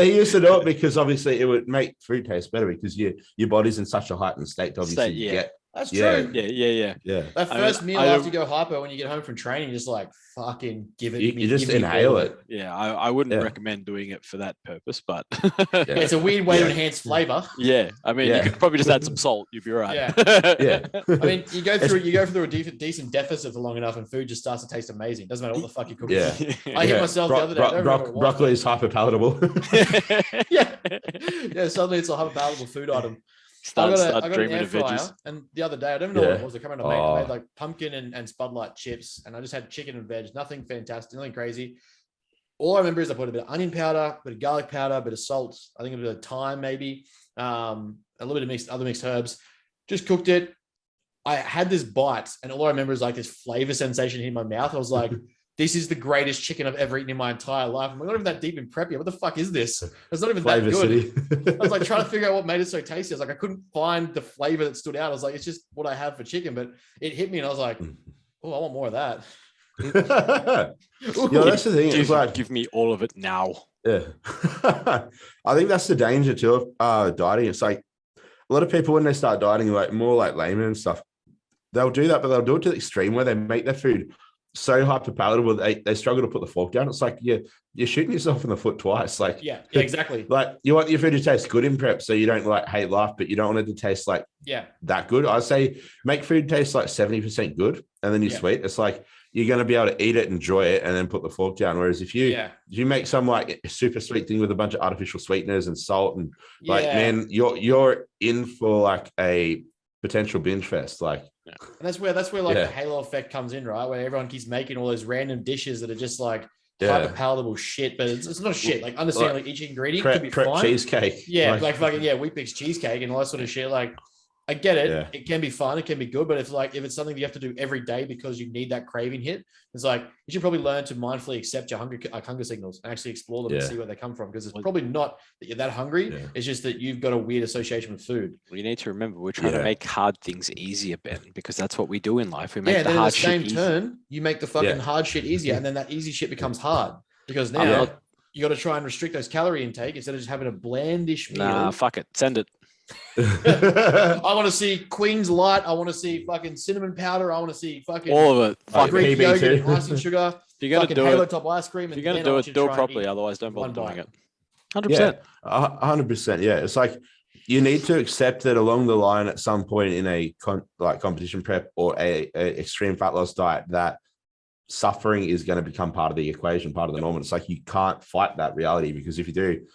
Speaker 4: he used to do it because obviously it would make food taste better because your body's in such a heightened state to obviously get.
Speaker 1: That's true.
Speaker 3: Yeah.
Speaker 1: That first meal after you go hypo, when you get home from training, you just like fucking give it.
Speaker 4: You just inhale it.
Speaker 3: Yeah, I wouldn't recommend doing it for that purpose, but
Speaker 1: it's a weird way to enhance flavor.
Speaker 3: Yeah, I mean, you could probably just add some salt. You'd be right.
Speaker 1: Yeah. I mean, you go through a decent deficit for long enough, and food just starts to taste amazing. Doesn't matter what the fuck you cook.
Speaker 4: Yeah.
Speaker 1: I hit myself the other day.
Speaker 4: Broccoli is hyper palatable.
Speaker 1: Yeah. Suddenly it's a hyper palatable food item. I got an air fryer, and the other day I don't even know what it was. I made like pumpkin and Spudlight chips, and I just had chicken and veg. Nothing fantastic, nothing crazy. All I remember is I put a bit of onion powder, a bit of garlic powder, a bit of salt, I think a bit of thyme, maybe, a little bit of other mixed herbs. Just cooked it. I had this bite, and all I remember is like this flavor sensation in my mouth. I was like, this is the greatest chicken I've ever eaten in my entire life. I'm not even that deep in prep yet. What the fuck is this? It's not even
Speaker 4: Flavor
Speaker 1: that good.
Speaker 4: City.
Speaker 1: I was like trying to figure out what made it so tasty. I was like, I couldn't find the flavor that stood out. I was like, it's just what I have for chicken, but it hit me and I was like, oh, I want more of that.
Speaker 4: That's the thing.
Speaker 3: Give me all of it now.
Speaker 4: Yeah. I think that's the danger too of dieting. It's like a lot of people when they start dieting, like more like laymen and stuff, they'll do that, but they'll do it to the extreme where they make their food so hyper palatable they struggle to put the fork down. It's like you're shooting yourself in the foot twice. Like
Speaker 1: exactly.
Speaker 4: Like you want your food to taste good in prep, so you don't like hate life, but you don't want it to taste like that good. I say make food taste like 70% good, and then you sweet. It's like you're going to be able to eat it, enjoy it, and then put the fork down. Whereas if you make some like super sweet thing with a bunch of artificial sweeteners and salt and like man, you're in for like a potential binge fest. Like.
Speaker 1: And that's where like the halo effect comes in, right? Where everyone keeps making all those random dishes that are just like hyper palatable shit, but it's not shit. Like understand like each ingredient could be fine.
Speaker 4: Cheesecake.
Speaker 1: Yeah, like fucking Wheat Bix cheesecake and all that sort of shit. Like I get it. Yeah. It can be fun. It can be good. But if it's something that you have to do every day because you need that craving hit, it's like you should probably learn to mindfully accept your hunger signals and actually explore them and see where they come from. Because it's probably not that you're that hungry. Yeah. It's just that you've got a weird association with food.
Speaker 3: Well, you need to remember we're trying to make hard things easier, Ben, because that's what we do in life. We make the hard shit easier. Turn,
Speaker 1: you make the fucking hard shit easier, and then that easy shit becomes hard because now you got to try and restrict those calorie intake instead of just having a blandish meal.
Speaker 3: Nah, fuck it. Send it.
Speaker 1: I want to see Queen's Light. I want to see fucking cinnamon powder. I want to see fucking
Speaker 3: all of it.
Speaker 1: Fucking Greek yogurt, icing sugar.
Speaker 3: If you're gonna do
Speaker 1: Halo
Speaker 3: it,
Speaker 1: top ice cream.
Speaker 3: If you're gonna do it properly. Otherwise, don't bother doing it. 100%.
Speaker 4: 100%. Yeah, it's like you need to accept that along the line at some point in a competition prep or a extreme fat loss diet that suffering is going to become part of the equation, part of the norm. It's like you can't fight that reality because if you do,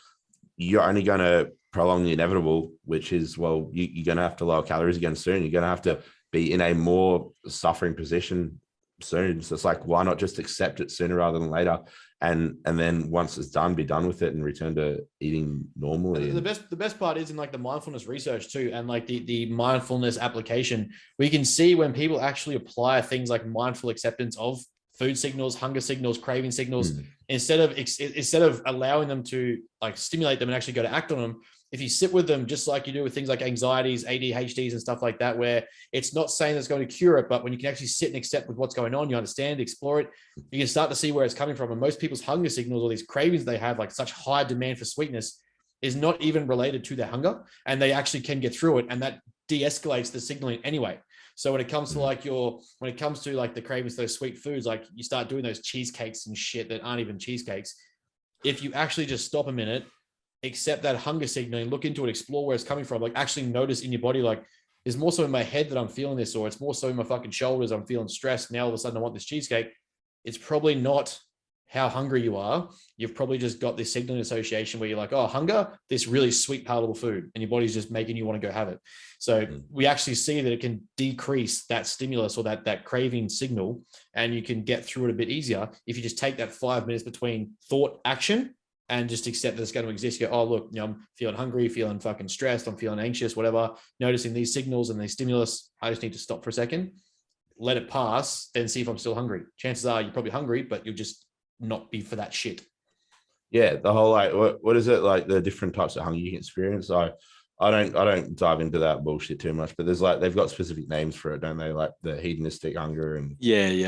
Speaker 4: you're only going to prolong the inevitable, which is, well, you're going to have to lower calories again soon. You're going to have to be in a more suffering position soon. So it's like, why not just accept it sooner rather than later? And then once it's done, be done with it and return to eating normally.
Speaker 1: The best part is in like the mindfulness research too, and like the mindfulness application, we can see when people actually apply things like mindful acceptance of food signals, hunger signals, craving signals, instead of allowing them to like stimulate them and actually go to act on them. If you sit with them, just like you do with things like anxieties, ADHDs and stuff like that, where it's not saying it's going to cure it, but when you can actually sit and accept with what's going on, you understand, explore it, you can start to see where it's coming from. And most people's hunger signals or these cravings they have, like such high demand for sweetness, is not even related to their hunger, and they actually can get through it, and that de-escalates the signaling anyway. So when it comes to like the cravings for those sweet foods, like you start doing those cheesecakes and shit that aren't even cheesecakes. If you actually just stop a minute, accept that hunger signal and look into it, explore where it's coming from, like actually notice in your body, like there's more so in my head that I'm feeling this, or it's more so in my fucking shoulders, I'm feeling stressed. Now all of a sudden I want this cheesecake. It's probably not how hungry you are. You've probably just got this signaling association where you're like, oh, hunger, this really sweet, palatable food, and your body's just making you want to go have it. So we actually see that it can decrease that stimulus or that craving signal, and you can get through it a bit easier if you just take that 5 minutes between thought action and just accept that it's going to exist. You go, oh, look, I'm feeling hungry, feeling fucking stressed, I'm feeling anxious, whatever, noticing these signals and these stimulus. I just need to stop for a second, let it pass, then see if I'm still hungry. Chances are you're probably hungry, but you'll just not be for that shit.
Speaker 4: Yeah, the whole like what is it, like the different types of hunger you can experience? I don't dive into that bullshit too much, but there's like they've got specific names for it, don't they? Like the hedonistic hunger and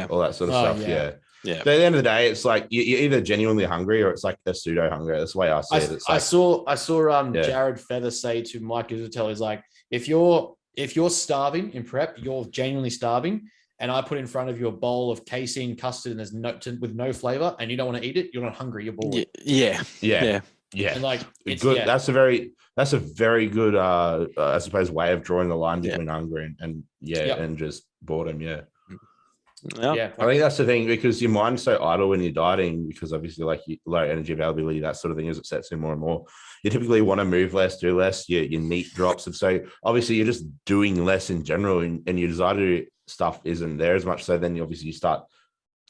Speaker 4: all that sort of stuff. Yeah. So at the end of the day, it's like you're either genuinely hungry or it's like a pseudo hunger. That's the way I see it. It's like, I saw
Speaker 1: Jared Feather say to Mike Israel, is like, if you're starving in prep, you're genuinely starving, and I put in front of you a bowl of casein custard and there's with no flavor, and you don't want to eat it, you're not hungry, you're bored.
Speaker 4: Yeah.
Speaker 1: And like, it's
Speaker 4: good. That's a very good, I suppose, way of drawing the line between hunger and just boredom. Yeah. I think that's the thing, because your mind's so idle when you're dieting, because obviously like low energy availability, that sort of thing, as it sets in more and more, you typically want to move less, do less, your NEAT drops. And so obviously you're just doing less in general, and your desire to do stuff isn't there as much. So then you start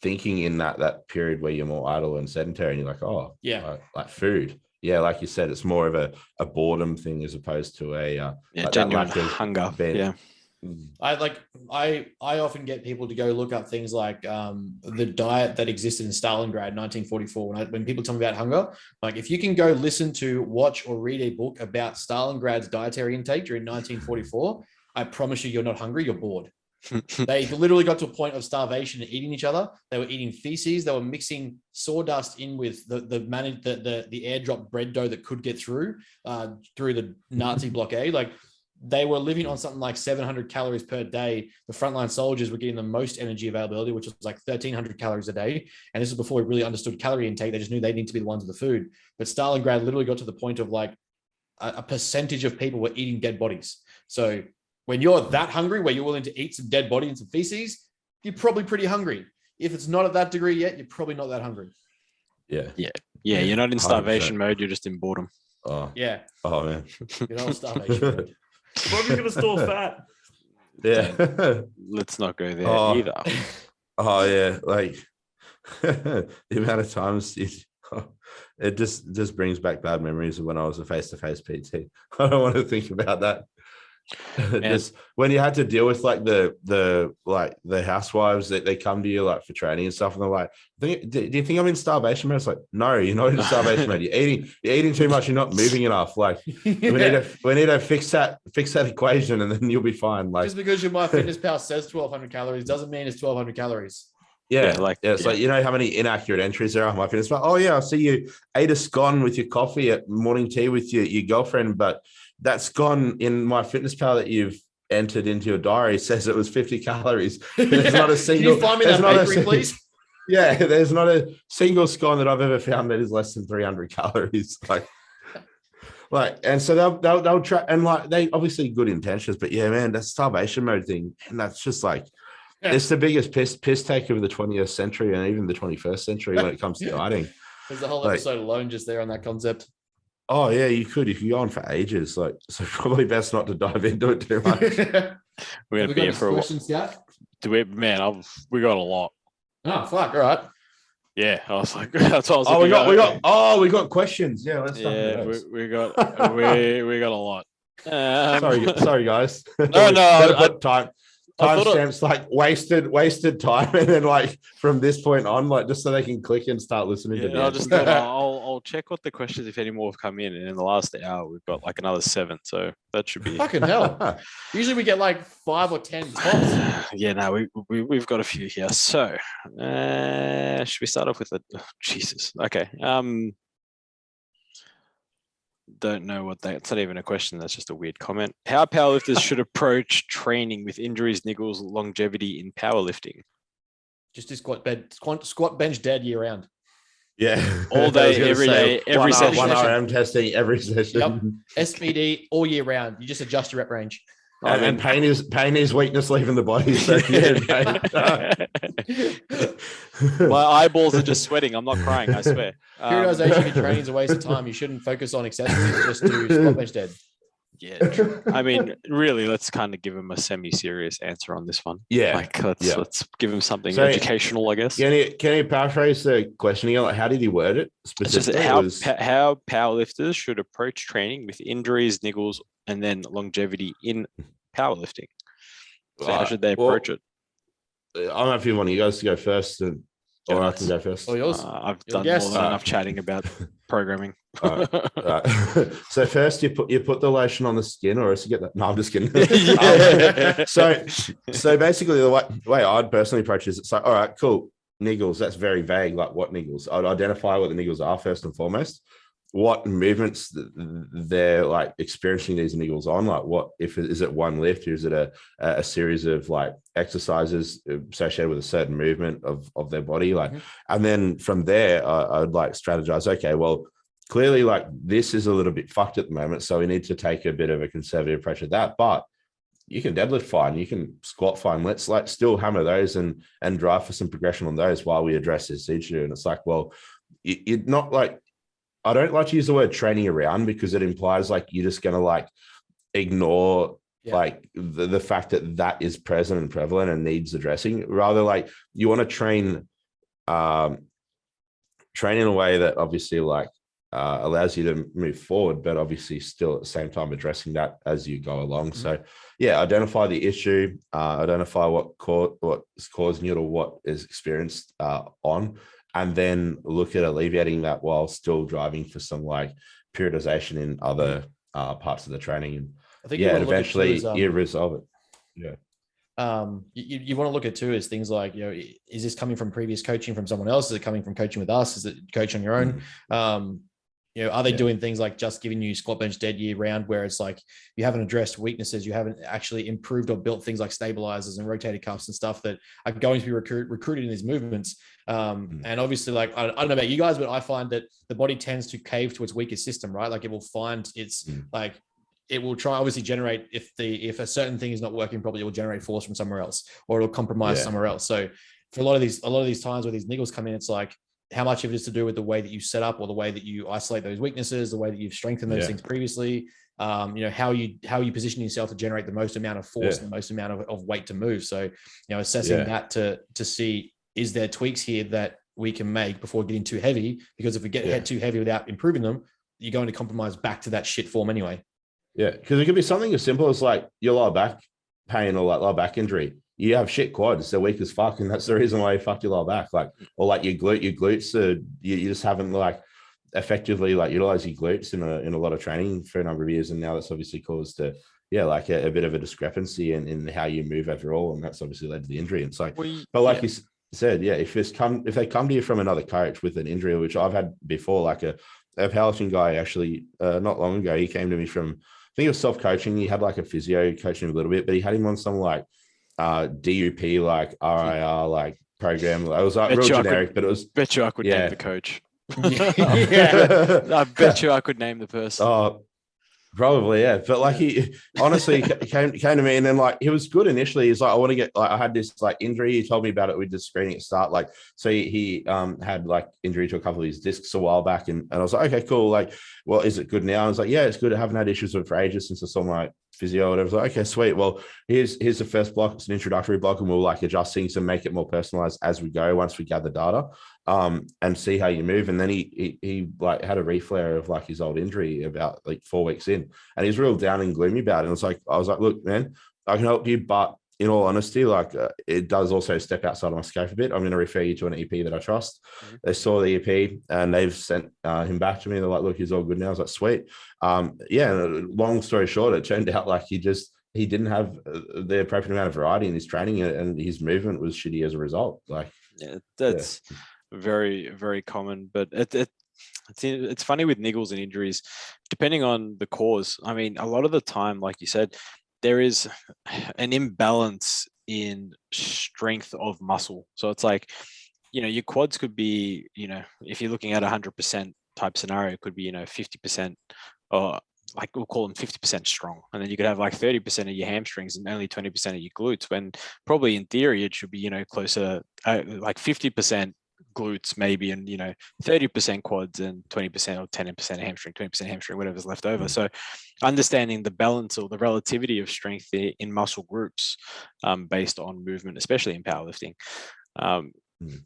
Speaker 4: thinking in that period where you're more idle and sedentary, and you're like, oh yeah, like food. Yeah, like you said, it's more of a boredom thing as opposed to a like
Speaker 3: genuine hunger. Yeah.
Speaker 1: I often get people to go look up things like the diet that existed in Stalingrad 1944. When people tell me about hunger, like if you can go listen to, watch, or read a book about Stalingrad's dietary intake during 1944, I promise you're not hungry, you're bored. They literally got to a point of starvation and eating each other. They were eating feces. They were mixing sawdust in with the airdrop bread dough that could get through the Nazi blockade. Like, they were living on something like 700 calories per day. The frontline soldiers were getting the most energy availability, which was like 1,300 calories a day. And this is before we really understood calorie intake. They just knew they need to be the ones with the food. But Stalingrad literally got to the point of like a percentage of people were eating dead bodies. So when you're that hungry, where you're willing to eat some dead body and some feces, you're probably pretty hungry. If it's not at that degree yet, you're probably not that hungry.
Speaker 3: Yeah. You're not in starvation 100%. Mode. You're just in boredom.
Speaker 4: Oh man.
Speaker 1: You're not in starvation mode.
Speaker 5: Probably gonna store fat.
Speaker 4: Yeah.
Speaker 3: Let's not go there either.
Speaker 4: Oh yeah, like the amount of times it just brings back bad memories of when I was a face-to-face PT. I don't want to think about that. Just when you had to deal with like the housewives that they come to you like for training and stuff, and they're like, do you think I'm in starvation mode? It's like, no, you're not in starvation mode. You're eating too much. You're not moving enough. Like we need to fix that equation, and then you'll be fine. Like,
Speaker 1: just because your MyFitnessPal says 1,200 calories doesn't mean it's 1,200 calories.
Speaker 4: It's like, you know how many inaccurate entries there are on MyFitnessPal? Oh yeah, I see you ate a scone with your coffee at morning tea with your girlfriend, but that scone in MyFitnessPal that you've entered into your diary says it was 50 calories. There's not a single.
Speaker 1: Can you find me that bakery, please?
Speaker 4: Yeah, there's not a single scone that I've ever found that is less than 300 calories. Like, and so they'll try, and like they obviously good intentions, but yeah, man, that starvation mode thing, and that's just like it's the biggest piss take of the 20th century and even the 21st century when it comes to dieting.
Speaker 1: There's a whole episode alone just there on that concept.
Speaker 4: Oh yeah, you could go on for ages. Like, so probably best not to dive into it too much.
Speaker 3: We're gonna be here for a while. We got a lot.
Speaker 1: Oh fuck! All right.
Speaker 3: Yeah, I was like, that's what I was
Speaker 4: we got questions. Yeah, let's start.
Speaker 3: Yeah, we got a lot.
Speaker 4: Sorry guys.
Speaker 3: No,
Speaker 4: time. timestamps like wasted time, and then like from this point on, like just so they can click and start listening to
Speaker 3: Yeah, I
Speaker 4: the
Speaker 3: just thought I'll check what the questions, if any more have come in. And in the last hour, we've got like another 7. So that should be.
Speaker 1: Fucking hell. Usually we get like 5 or 10 tops.
Speaker 3: Yeah, no, we've got a few here. So should we start off with Jesus? Okay. Don't know what it's not even a question. That's just a weird comment. How powerlifters should approach training with injuries, niggles, longevity in powerlifting?
Speaker 1: Just do squat, bench, dead year round.
Speaker 4: Yeah,
Speaker 3: All day, every day, every session.
Speaker 4: 1 RM testing every session.
Speaker 1: Yep. SPD all year round. You just adjust your rep range.
Speaker 4: And pain is weakness leaving the body. So
Speaker 3: My eyeballs are just sweating. I'm not crying, I swear.
Speaker 1: Periodization in training is a waste of time. You shouldn't focus on accessories. Just do squat, bench, dead.
Speaker 3: Yeah, I mean, really, let's kind of give him a semi-serious answer on this one.
Speaker 4: Yeah,
Speaker 3: like let's give him something educational, I guess.
Speaker 4: Can you paraphrase the question again? Like, how did he word it specifically?
Speaker 3: How powerlifters should approach training with injuries, niggles, and then longevity in powerlifting. So how should they approach it?
Speaker 4: I'm happy for one of you guys to go first, or I can go first.
Speaker 1: Yours.
Speaker 3: I've done more than enough chatting about programming.
Speaker 4: All right. So first you put the lotion on the skin, or else you get that. No, I'm just kidding. So basically the way I'd personally approach is, it's like, all right, cool, niggles. That's very vague. Like, what niggles? I'd identify what the niggles are first and foremost. What movements they're like experiencing these niggles on, like is it one lift, or is it a series of like exercises associated with a certain movement of their body, like, and then from there I'd like strategize. Okay, well, clearly like this is a little bit fucked at the moment, so we need to take a bit of a conservative approach at that. But you can deadlift fine, you can squat fine. Let's like still hammer those and drive for some progression on those while we address this issue. And it's like, well, you're not like, I don't like to use the word training around, because it implies like you're just going to like ignore like the fact that is present and prevalent and needs addressing. Rather, like, you want to train in a way that obviously like allows you to move forward, but obviously still at the same time addressing that as you go along. So yeah, identify the issue, identify what's causing it, or what is experienced on, and then look at alleviating that while still driving for some like periodization in other parts of the training. And
Speaker 1: I think
Speaker 4: eventually you resolve it. Yeah.
Speaker 1: You want to look at too is things like, is this coming from previous coaching from someone else? Is it coming from coaching with us? Is it coach on your own? Are they doing things like just giving you squat, bench, dead year round, where it's like you haven't addressed weaknesses, you haven't actually improved or built things like stabilizers and rotated cuffs and stuff that are going to be recruited in these movements. And obviously, like, I don't know about you guys, but I find that the body tends to cave to its weakest system, right? Like, it will find its like, it will try obviously generate, if a certain thing is not working properly, it will generate force from somewhere else, or it'll compromise somewhere else. So for a lot of these times where these niggles come in, it's like, how much of it is to do with the way that you set up, or the way that you isolate those weaknesses, the way that you've strengthened those things previously, how you position yourself to generate the most amount of force and the most amount of weight to move. So, assessing that to see, is there tweaks here that we can make before getting too heavy? Because if we get too heavy without improving them, you're going to compromise back to that shit form anyway. Yeah.
Speaker 4: Because it could be something as simple as like your lower back pain or like lower back injury. You have shit quads, they're weak as fuck, and that's the reason why you fucked your lower back. Like, or like your glutes, you just haven't like effectively like utilized your glutes in a lot of training for a number of years, and now that's obviously caused a bit of a discrepancy in how you move overall, and that's obviously led to the injury. And so, but like you said, if they come to you from another coach with an injury, which I've had before, like a powerlifting guy actually not long ago, he came to me from, I think it was self-coaching. He had like a physio coaching a little bit, but he had him on some like DUP, like RIR, like program. I was like real generic, but it was.
Speaker 3: Bet you I could name the coach. I bet you I could name the person.
Speaker 4: Oh, probably, yeah. But like, he honestly came to me, and then like, he was good initially. He's like, I want to get, like, I had this like injury. He told me about it with the screening at start. Like, so he had like injury to a couple of his discs a while back, and I was like, okay, cool. Like, well, is it good now? I was like, yeah, it's good. I haven't had issues with it for ages since I saw my physio or whatever. I was like, okay, sweet. Well, here's the first block. It's an introductory block, and we'll like adjust things and make it more personalized as we go once we gather data, and see how you move. And then he like had a reflare of like his old injury about like 4 weeks in, and he's real down and gloomy about it. And I was like, look, man, I can help you, but in all honesty, like it does also step outside of my scope a bit. I'm going to refer you to an EP that I trust. They saw the EP and they've sent him back to me. They're like, look, he's all good now. I was like, sweet. Long story short, it turned out like he didn't have the appropriate amount of variety in his training, and his movement was shitty as a result. Like,
Speaker 3: that's very, very common, but it's funny with niggles and injuries, depending on the cause. I mean, a lot of the time, like you said, there is an imbalance in strength of muscle. So it's like, your quads could be, if you're looking at 100% type scenario, it could be, 50%, or like we'll call them 50% strong. And then you could have like 30% of your hamstrings and only 20% of your glutes, when probably in theory it should be, closer, like 50% glutes maybe, and 30% quads and 20% or 10% hamstring, 20% hamstring, whatever's left over. So understanding the balance or the relativity of strength in muscle groups based on movement, especially in powerlifting,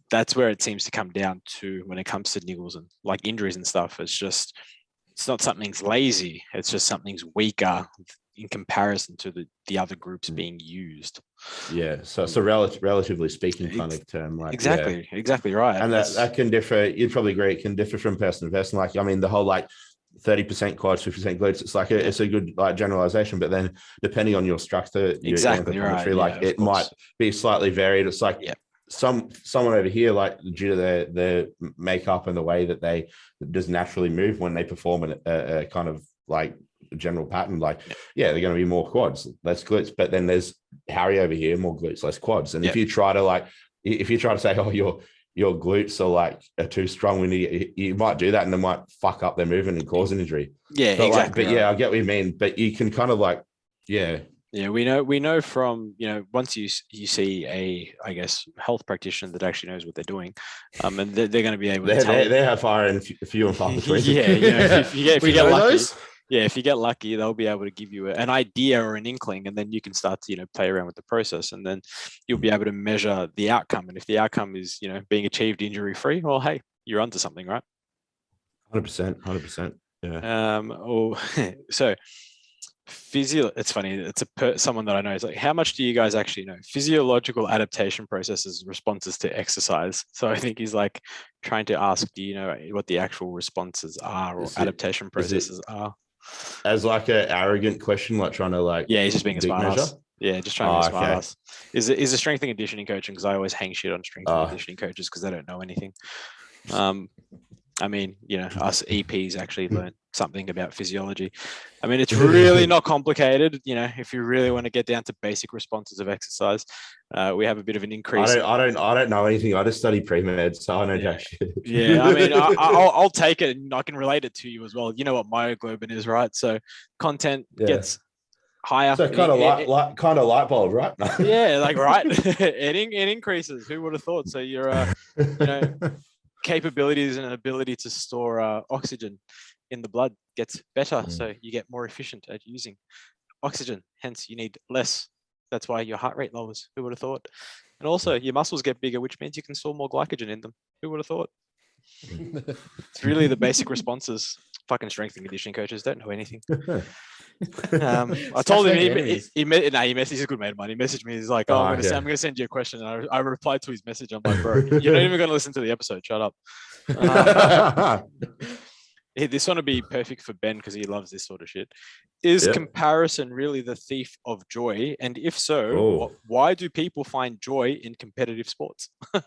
Speaker 3: that's where it seems to come down to when it comes to niggles and like injuries and stuff. It's not something's lazy, it's just something's weaker in comparison to the other groups being used. So relatively speaking kind of term. Like, exactly right.
Speaker 4: And that can differ. You'd probably agree it can differ from person to person. Like, I mean, the whole like 30% quads, 50% glutes, it's like it's a good like generalization, but then depending on your structure, it might be slightly varied. It's like someone over here, like due to their makeup and the way that they just naturally move when they perform a kind of like general pattern, like they're going to be more quads, less glutes. But then there's Harry over here, more glutes, less quads. And if you try to say, oh, your glutes are too strong, you might do that, and it might fuck up their movement and cause an injury.
Speaker 3: Exactly.
Speaker 4: I get what you mean. But you can kind of like
Speaker 3: we know from once you see a, I guess, health practitioner that actually knows what they're doing, and they're going to be able to tell.
Speaker 4: They have fire and few and far between.
Speaker 3: If you get lucky. If you get lucky, they'll be able to give you an idea or an inkling, and then you can start to, play around with the process, and then you'll be able to measure the outcome. And if the outcome is, being achieved injury-free, well, hey, you're onto something, right?
Speaker 4: 100%.
Speaker 3: Yeah. So it's funny. It's someone that I know. It's like, how much do you guys actually know? Physiological adaptation processes, responses to exercise. So I think he's like trying to ask, do you know what the actual responses are or adaptation processes are?
Speaker 4: As like an arrogant question, like trying to like
Speaker 3: he's just being a smart ass. Just trying to be a smart ass. Is a strength and conditioning coaching, because I always hang shit on strength and conditioning coaches because they don't know anything. I mean, us EPs actually learn something about physiology. I mean, it's really not complicated. If you really want to get down to basic responses of exercise, we have a bit of an increase.
Speaker 4: I don't know anything. I just study pre-med, so I know jack shit.
Speaker 3: I mean, I'll take it, and I can relate it to you as well. You know what myoglobin is, right? So content gets higher.
Speaker 4: So kind of light bulb, right?
Speaker 3: Right. It increases. Who would have thought? So your capabilities and ability to store oxygen in the blood gets better, so you get more efficient at using oxygen. Hence, you need less. That's why your heart rate lowers. Who would have thought? And also, your muscles get bigger, which means you can store more glycogen in them. Who would have thought? It's really the basic responses. Fucking strength and conditioning coaches don't know anything. I told him he's a good mate of mine. He messaged me. He's like, I'm going to send you a question. And I replied to his message. I'm like, bro, you're not even going to listen to the episode. Shut up. This one would be perfect for Ben because he loves this sort of shit. Is comparison really the thief of joy? And if so, why do people find joy in competitive sports? It's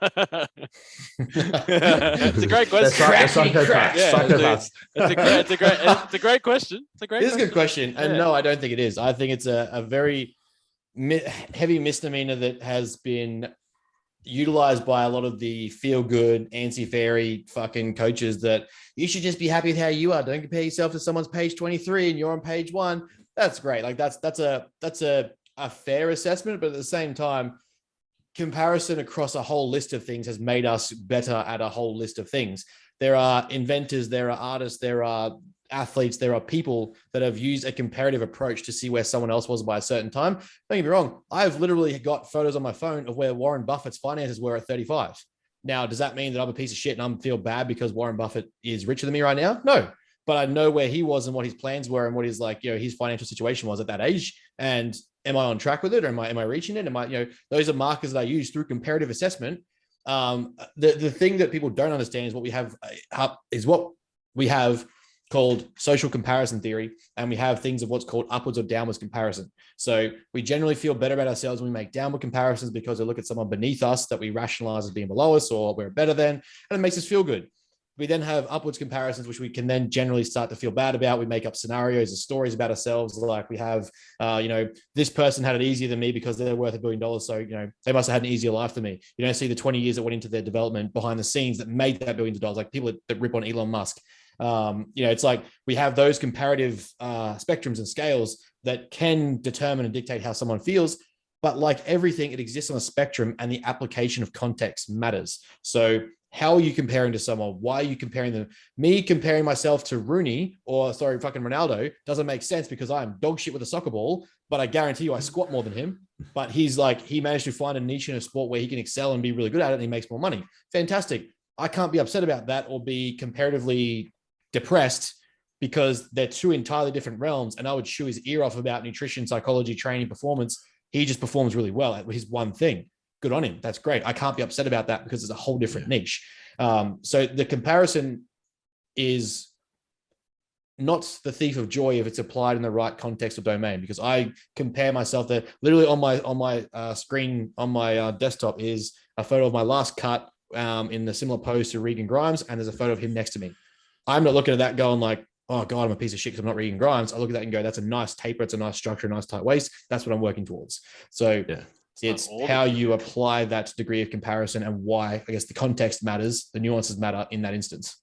Speaker 3: a great question. It's a great question.
Speaker 1: It's a good question. And no, I don't think it is. I think it's a very heavy misdemeanor that has been utilized by a lot of the feel-good, anti-fairy fucking coaches that you should just be happy with how you are. Don't compare yourself to someone's page 23 and you're on page 1. That's great. Like that's a fair assessment, but at the same time, comparison across a whole list of things has made us better at a whole list of things. There are inventors, there are artists, there are athletes, there are people that have used a comparative approach to see where someone else was by a certain time. Don't get me wrong. I've literally got photos on my phone of where Warren Buffett's finances were at 35. Now, does that mean that I'm a piece of shit and I feel bad because Warren Buffett is richer than me right now? No, but I know where he was and what his plans were and what his like, his financial situation was at that age. And am I on track with it? Or am I reaching it? Am I, those are markers that I use through comparative assessment. The thing that people don't understand is what we have called social comparison theory, and we have things of what's called upwards or downwards comparison. So we generally feel better about ourselves when we make downward comparisons because we look at someone beneath us that we rationalize as being below us or we're better than, and it makes us feel good. We then have upwards comparisons, which we can then generally start to feel bad about. We make up scenarios and stories about ourselves. Like we have, this person had it easier than me because they're worth $1 billion. So, they must have had an easier life than me. You don't see the 20 years that went into their development behind the scenes that made that billions of dollars, like people that rip on Elon Musk. It's like we have those comparative spectrums and scales that can determine and dictate how someone feels. But like everything, it exists on a spectrum, and the application of context matters. So how are you comparing to someone? Why are you comparing them? Me comparing myself to fucking Ronaldo doesn't make sense because I'm dog shit with a soccer ball, but I guarantee you I squat more than him. But he managed to find a niche in a sport where he can excel and be really good at it, and he makes more money. Fantastic. I can't be upset about that or be comparatively depressed because they're two entirely different realms. And I would chew his ear off about nutrition, psychology, training, performance. He just performs really well at his one thing. Good on him. That's great. I can't be upset about that because it's a whole different niche. So the comparison is not the thief of joy if it's applied in the right context or domain, because I compare myself to literally on my screen on my desktop is a photo of my last cut in the similar pose to Regan Grimes. And there's a photo of him next to me. I'm not looking at that going like, oh God, I'm a piece of shit because I'm not Regan Grimes. I look at that and go, that's a nice taper. It's a nice structure, a nice tight waist. That's what I'm working towards. So it's how you apply that degree of comparison and why, I guess, the context matters, the nuances matter in that instance.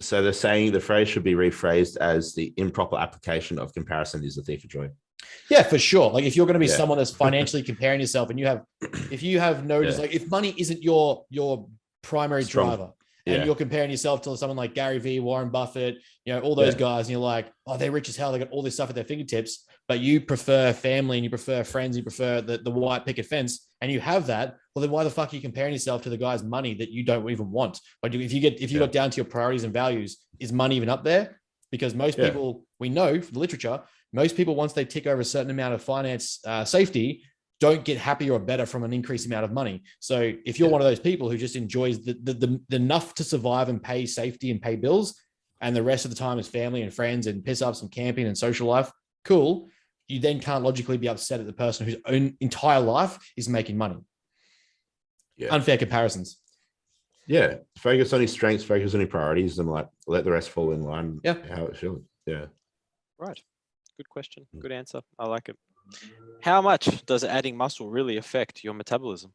Speaker 4: So they're saying the phrase should be rephrased as the improper application of comparison is the thief of joy.
Speaker 1: Yeah, for sure. Like if you're going to be someone that's financially comparing yourself and if you have noticed, like if money isn't your primary driver, and you're comparing yourself to someone like Gary Vee, Warren Buffett, all those guys, and you're like, oh, they're rich as hell. They got all this stuff at their fingertips, but you prefer family and you prefer friends, you prefer the white picket fence, and you have that. Well, then why the fuck are you comparing yourself to the guy's money that you don't even want? Like if you got down to your priorities and values, is money even up there? Because most people, we know from the literature, most people, once they tick over a certain amount of finance safety, don't get happier or better from an increased amount of money. So if you're one of those people who just enjoys the enough to survive and pay safety and pay bills, and the rest of the time is family and friends and piss ups and camping and social life, cool. You then can't logically be upset at the person whose own entire life is making money. Unfair comparisons.
Speaker 4: Yeah. Focus on his strengths, focus on his priorities, and let the rest fall in line.
Speaker 1: Yeah.
Speaker 4: How it feels. Yeah.
Speaker 3: Right. Good question. Good answer. I like it. How much does adding muscle really affect your metabolism?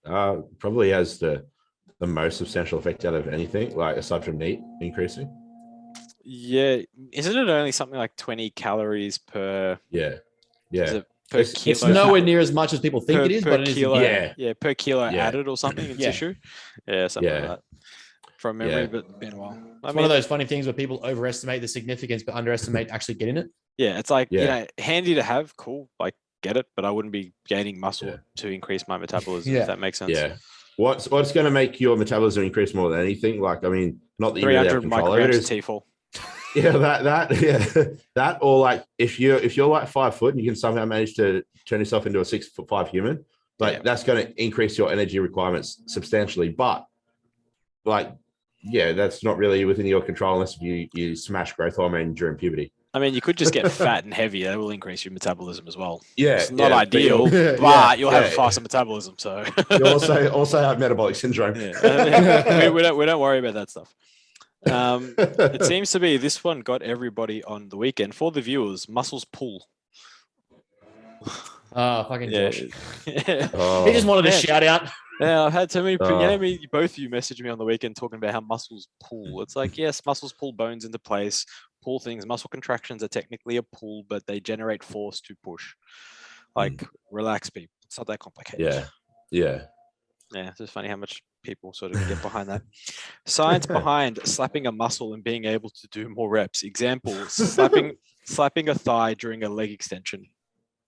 Speaker 4: Probably has the most substantial effect out of anything, like aside from meat increasing.
Speaker 3: Yeah, isn't it only something like 20 calories per?
Speaker 4: Yeah.
Speaker 3: Per kilo.
Speaker 1: It's nowhere near as much as people think it is, but it is.
Speaker 3: Kilo, per kilo added or something in tissue. Yeah, something like that. From memory, but it's been a while.
Speaker 1: It's one of those funny things where people overestimate the significance, but underestimate actually getting it.
Speaker 3: Yeah, it's like, handy to have, cool, like get it, but I wouldn't be gaining muscle to increase my metabolism, if that makes sense.
Speaker 4: Yeah. What's going to make your metabolism increase more than anything? Like, I mean, not that you
Speaker 3: 300 micrograms of T4.
Speaker 4: Yeah, that, or like if you're like 5 foot and you can somehow manage to turn yourself into a 6'5" human, like that's going to increase your energy requirements substantially. But like, that's not really within your control unless you smash growth hormone during puberty.
Speaker 3: I mean, you could just get fat and heavy. That will increase your metabolism as well.
Speaker 4: Yeah,
Speaker 3: it's not ideal, but you'll have a faster metabolism. So
Speaker 4: you also have metabolic syndrome.
Speaker 3: Yeah. we don't worry about that stuff. It seems to be this one got everybody on the weekend. For the viewers, muscles pull.
Speaker 1: Oh, fucking Josh. He just wanted a shout out.
Speaker 3: Yeah, I've had so many. Both of you messaged me on the weekend talking about how muscles pull. It's like, yes, muscles pull bones into place, pull things. Muscle contractions are technically a pull, but they generate force to push. Like, relax, people. It's not that complicated.
Speaker 4: Yeah.
Speaker 3: It's just funny how much people sort of get behind that. Science behind slapping a muscle and being able to do more reps. Example: slapping a thigh during a leg extension.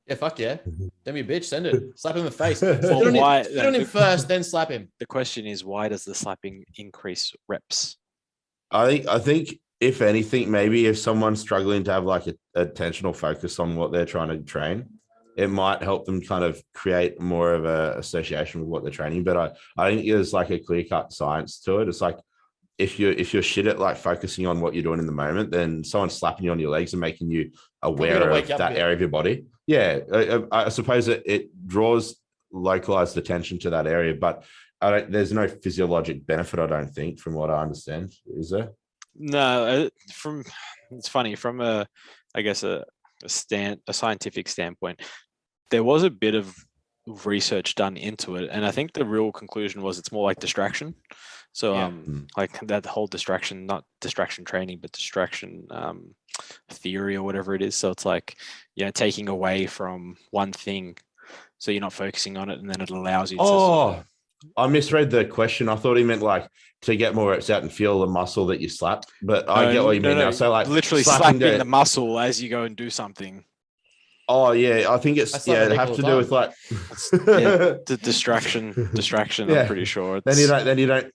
Speaker 1: Yeah, fuck yeah. Don't be a bitch. Send it. Slap him in the face.
Speaker 3: Well, why?
Speaker 1: Hit on him first, then slap him.
Speaker 3: The question is, why does the slapping increase reps?
Speaker 4: I think if anything, maybe if someone's struggling to have like a attentional focus on what they're trying to train, it might help them kind of create more of a association with what they're training. But I think there's like a clear-cut science to it. It's like if you're shit at like focusing on what you're doing in the moment, then someone's slapping you on your legs and making you aware of that area of your body. Yeah, I suppose it draws localized attention to that area, but there's no physiologic benefit, I don't think, from what I understand. Is there?
Speaker 3: No, it's funny from a scientific standpoint. There was a bit of research done into it, and I think the real conclusion was it's more like distraction. So like that whole distraction, not distraction training, but distraction theory or whatever it is. So it's like, taking away from one thing, so you're not focusing on it, and then it allows you to.
Speaker 4: I misread the question. I thought he meant like to get more reps out and feel the muscle that you slap. But I get what you mean now. So like
Speaker 3: literally slapping the muscle as you go and do something.
Speaker 4: Oh yeah, I think it's it have to do with like
Speaker 3: the distraction. I'm pretty sure.
Speaker 4: Then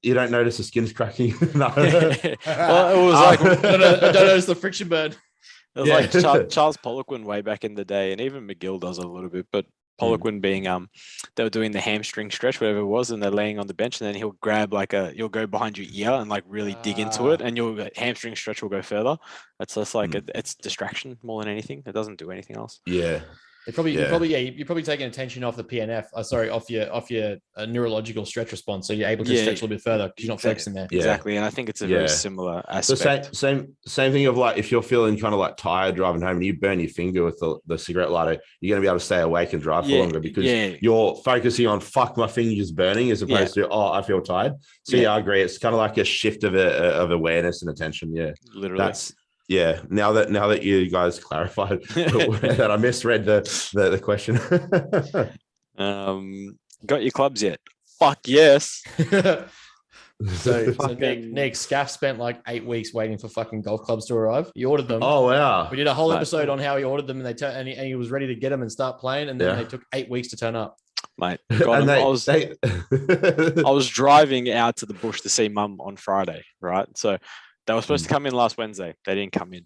Speaker 4: you don't notice the skin's cracking. No.
Speaker 3: Well, it was like
Speaker 1: I don't notice the friction burn.
Speaker 3: It was like Charles Poliquin way back in the day, and even McGill does it a little bit, but Poliquin being they were doing the hamstring stretch, whatever it was, and they're laying on the bench, and then he'll grab you'll go behind your ear and like really dig into it, and your hamstring stretch will go further. It's just like it's distraction more than anything. It doesn't do anything else.
Speaker 4: Yeah.
Speaker 1: You're probably taking attention off the PNF. Off your neurological stretch response, so you're able to stretch a little bit further because you're not flexing there.
Speaker 3: Exactly, and I think it's a very similar aspect.
Speaker 4: The same thing of like if you're feeling kind of like tired driving home and you burn your finger with the cigarette lighter, you're going to be able to stay awake and drive for longer because you're focusing on fuck my finger's burning as opposed to I feel tired. So I agree. It's kind of like a shift of awareness and attention. Yeah,
Speaker 3: literally.
Speaker 4: Now that you guys clarified that I misread the question.
Speaker 3: Got your clubs yet? Fuck yes.
Speaker 1: So Nick Scaff spent like 8 weeks waiting for fucking golf clubs to arrive. He ordered them.
Speaker 4: Oh wow!
Speaker 1: We did a whole episode on how he ordered them, and and he was ready to get them and start playing, and then they took 8 weeks to turn up.
Speaker 3: Mate, I was driving out to the bush to see Mum on Friday, right? So they were supposed to come in last Wednesday. They didn't come in.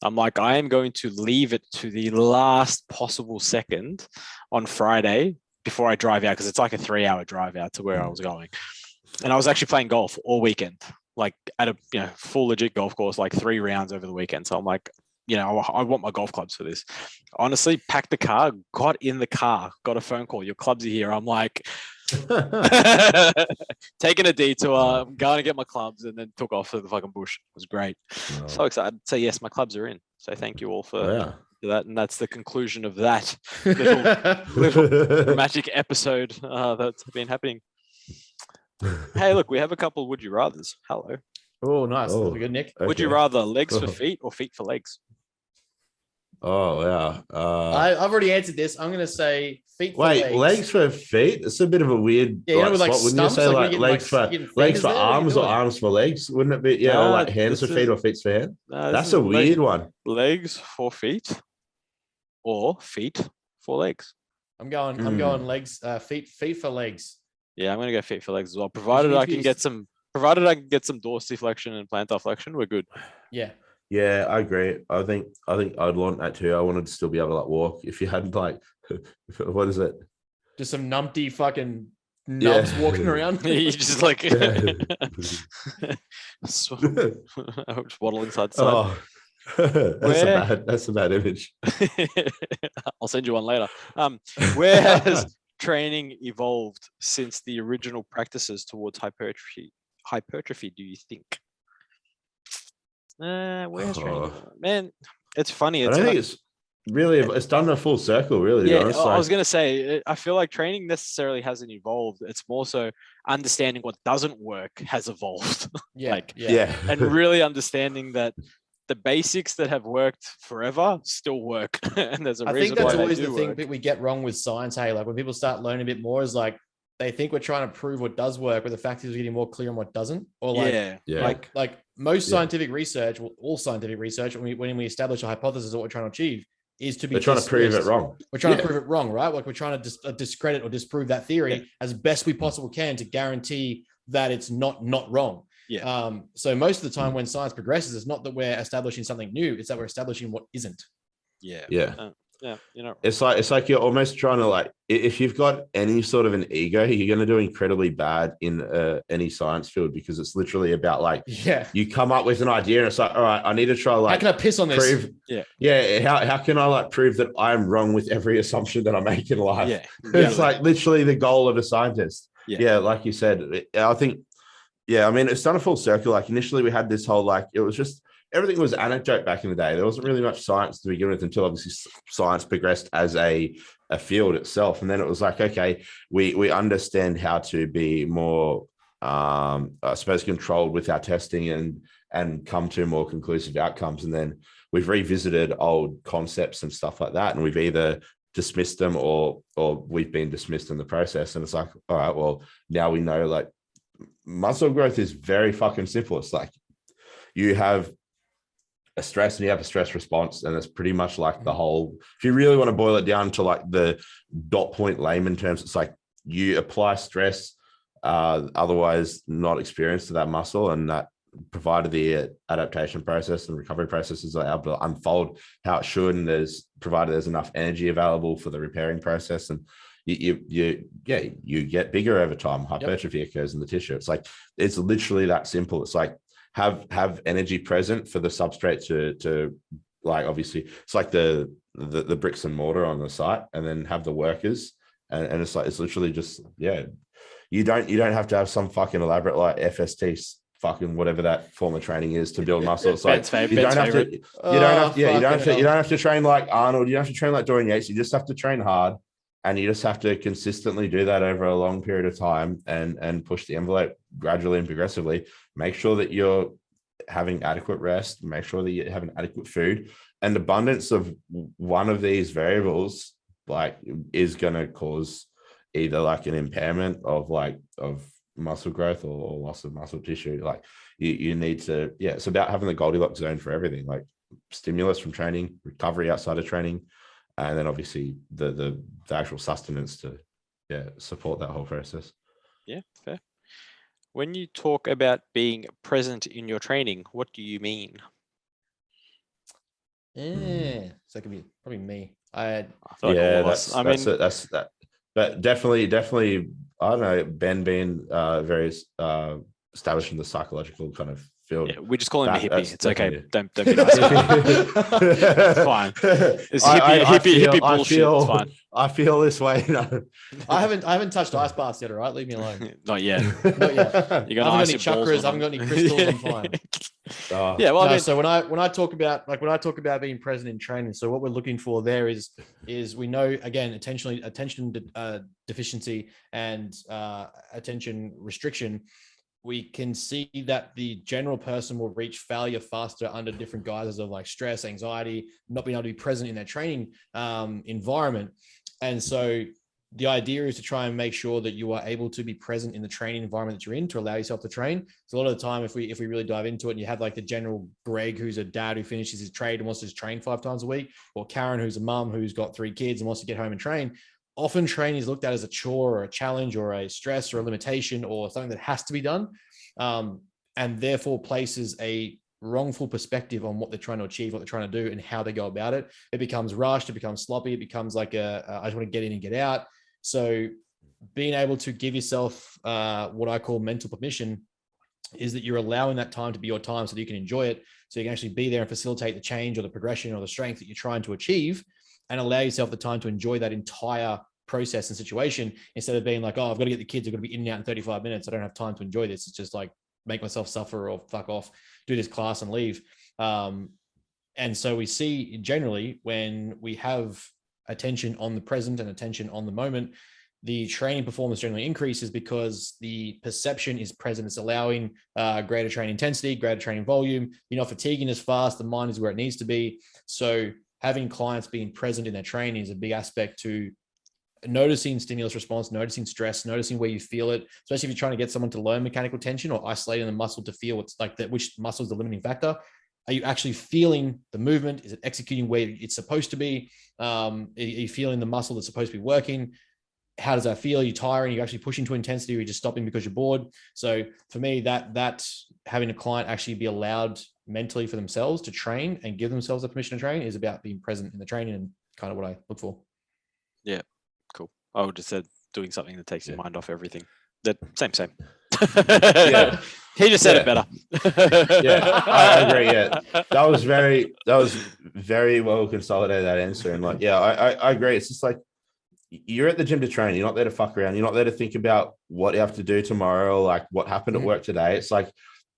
Speaker 3: I'm like, I am going to leave it to the last possible second on Friday before I drive out, because it's like a 3-hour drive out to where I was going. And I was actually playing golf all weekend, like at a full legit golf course, like 3 rounds over the weekend. So I'm like, I want my golf clubs for this. Honestly, packed the car, got in the car, got a phone call. Your clubs are here. I'm like, taking a detour, I'm going to get my clubs, and then took off to the fucking bush. It was great. So excited. So yes, my clubs are in. So thank you all for that. And that's the conclusion of that little dramatic episode that's been happening. Hey, look, we have a couple of would you rathers. Hello.
Speaker 1: Oh, nice. That's good, Nick.
Speaker 3: Okay. Would you rather legs for feet or feet for legs?
Speaker 4: Oh yeah.
Speaker 1: I've already answered this. I'm gonna say feet for legs.
Speaker 4: Legs for feet. It's a bit of a weird.
Speaker 1: Like
Speaker 4: spot. Wouldn't you say like legs for arms or arms for legs? Wouldn't it be? Yeah, or like hands for feet or feet for hands. That's a weird one.
Speaker 3: Legs for feet or feet for legs.
Speaker 1: I'm going legs. Feet for legs.
Speaker 3: Yeah, I'm gonna go feet for legs as well. Provided I can get some dorsiflexion and plantar flexion, we're good.
Speaker 1: Yeah.
Speaker 4: Yeah, I agree. I think I'd want that too. I wanted to still be able to like walk. If you had like, what is it?
Speaker 1: Just some numpty fucking nubs walking around.
Speaker 3: You just like waddling side to side.
Speaker 4: That's a bad image.
Speaker 3: I'll send you one later. Where has training evolved since the original practices towards hypertrophy? Do you think? Where's training? Man, it's funny.
Speaker 4: I don't think it's really. It's done a full circle, really.
Speaker 3: Yeah, I was gonna say. I feel like training necessarily hasn't evolved. It's more so understanding what doesn't work has evolved. And really understanding that the basics that have worked forever still work. And there's a reason. I think that's always the thing
Speaker 1: that we get wrong with science. Hey, like when people start learning a bit more, is like they think we're trying to prove what does work, but the fact is we're getting more clear on what doesn't. Or like most scientific research, all scientific research, when we establish a hypothesis of what we're trying to achieve, is to be
Speaker 4: trying to prove it wrong.
Speaker 1: We're trying to prove it wrong, right? Like we're trying to discredit or disprove that theory as best we possibly can to guarantee that it's not wrong. So most of the time when science progresses, it's not that we're establishing something new, it's that we're establishing what isn't.
Speaker 4: Yeah.
Speaker 3: You know,
Speaker 4: It's like you're almost trying to like, if you've got any sort of an ego, you're going to do incredibly bad in any science field, because it's literally about like, you come up with an idea and it's like, all right, I need to try like,
Speaker 1: how can I piss on this?
Speaker 4: How can I like prove that I'm wrong with every assumption that I make in life?
Speaker 3: It's
Speaker 4: like literally the goal of a scientist. Like you said, I think, I mean, it's done a full circle. Like initially we had this whole, like, it was just, everything was anecdote back in the day. There wasn't really much science to begin with until obviously science progressed as a field itself. And then it was like, okay, we understand how to be more, I suppose, controlled with our testing and come to more conclusive outcomes. And then we've revisited old concepts and stuff like that. And we've either dismissed them or we've been dismissed in the process. And it's like, all right, well, now we know like muscle growth is very fucking simple. It's like you have a stress and you have a stress response, and it's pretty much like the whole, if you really want to boil it down to like the dot point layman terms, it's like you apply stress, otherwise not experienced to that muscle, and that provided the adaptation process and recovery processes are able to unfold how it should, and provided there's enough energy available for the repairing process, and you get bigger over time. Hypertrophy occurs in the tissue. It's like, it's literally that simple. It's like, have energy present for the substrate to like, obviously it's like the bricks and mortar on the site, and then have the workers, and it's like, it's literally just, you don't have to have some fucking elaborate like FST fucking whatever that form of training is to build muscle. It's like you don't have to train like Arnold, you don't have to train like Dorian Yates, you just have to train hard, and you just have to consistently do that over a long period of time and push the envelope gradually and progressively. Make sure that you're having adequate rest, make sure that you're having adequate food, and abundance of one of these variables like is going to cause either like an impairment of muscle growth or loss of muscle tissue. Like you need to, it's about having the Goldilocks zone for everything, like stimulus from training, recovery outside of training, and then obviously the actual sustenance to support that whole process.
Speaker 3: Yeah, fair. When you talk about being present in your training, what do you mean?
Speaker 1: So it could be probably me.
Speaker 3: I feel like all of us.
Speaker 4: That's that. But definitely, I don't know, Ben being very established in the psychological kind of field.
Speaker 3: Yeah, we just call him a hippie. It's okay. Don't be nice.
Speaker 4: It's
Speaker 3: fine. It's hippie bullshit. It's fine.
Speaker 4: I feel this way. No.
Speaker 1: I haven't touched ice baths yet. All right, leave me alone.
Speaker 3: Not yet.
Speaker 1: Not yet.
Speaker 3: You're gonna
Speaker 1: I haven't got
Speaker 3: ice
Speaker 1: any
Speaker 3: your balls
Speaker 1: chakras. I
Speaker 3: on
Speaker 1: haven't got any crystals. I'm fine.
Speaker 3: Yeah. Well,
Speaker 1: No, so when I talk about being present in training, so what we're looking for there is we know, again, attention deficiency and attention restriction. We can see that the general person will reach failure faster under different guises of like stress, anxiety, not being able to be present in their training environment. And so the idea is to try and make sure that you are able to be present in the training environment that you're in to allow yourself to train. So a lot of the time, if we really dive into it, and you have like the general Greg, who's a dad who finishes his trade and wants to just train 5 times a week, or Karen, who's a mum who's got 3 kids and wants to get home and train. Often training is looked at as a chore or a challenge or a stress or a limitation or something that has to be done, and therefore places a wrongful perspective on what they're trying to achieve, what they're trying to do, and how they go about it. It becomes rushed, it becomes sloppy, it becomes like I just want to get in and get out. So being able to give yourself what I call mental permission is that you're allowing that time to be your time so that you can enjoy it, so you can actually be there and facilitate the change or the progression or the strength that you're trying to achieve, and allow yourself the time to enjoy that entire process and situation, instead of being like, oh, I've got to get the kids, I've got to be in and out in 35 minutes. I don't have time to enjoy this. It's just like make myself suffer or fuck off, do this class and leave. And so we see generally when we have attention on the present and attention on the moment, the training performance generally increases because the perception is present. It's allowing greater training intensity, greater training volume. You're not fatiguing as fast. The mind is where it needs to be. So having clients being present in their training is a big aspect to noticing stimulus response, noticing stress, noticing where you feel it, especially if you're trying to get someone to learn mechanical tension or isolating the muscle to feel what's like that, which muscle is the limiting factor. Are you actually feeling the movement? Is it executing where it's supposed to be? Are you feeling the muscle that's supposed to be working? how does that feel? Are you tiring? Are you actually pushing to intensity, or are you just stopping because you're bored? So for me, that having a client actually be allowed mentally for themselves to train and give themselves the permission to train is about being present in the training, and kind of what I look for.
Speaker 3: Yeah, cool. I would just said doing something that takes your mind off everything. That same.
Speaker 4: Yeah.
Speaker 3: He just said it better.
Speaker 4: Yeah, I agree. Yeah, that was very well consolidated, that answer. And like, yeah, I agree. It's just like, you're at the gym to train. You're not there to fuck around. You're not there to think about what you have to do tomorrow, like what happened at work today. It's like,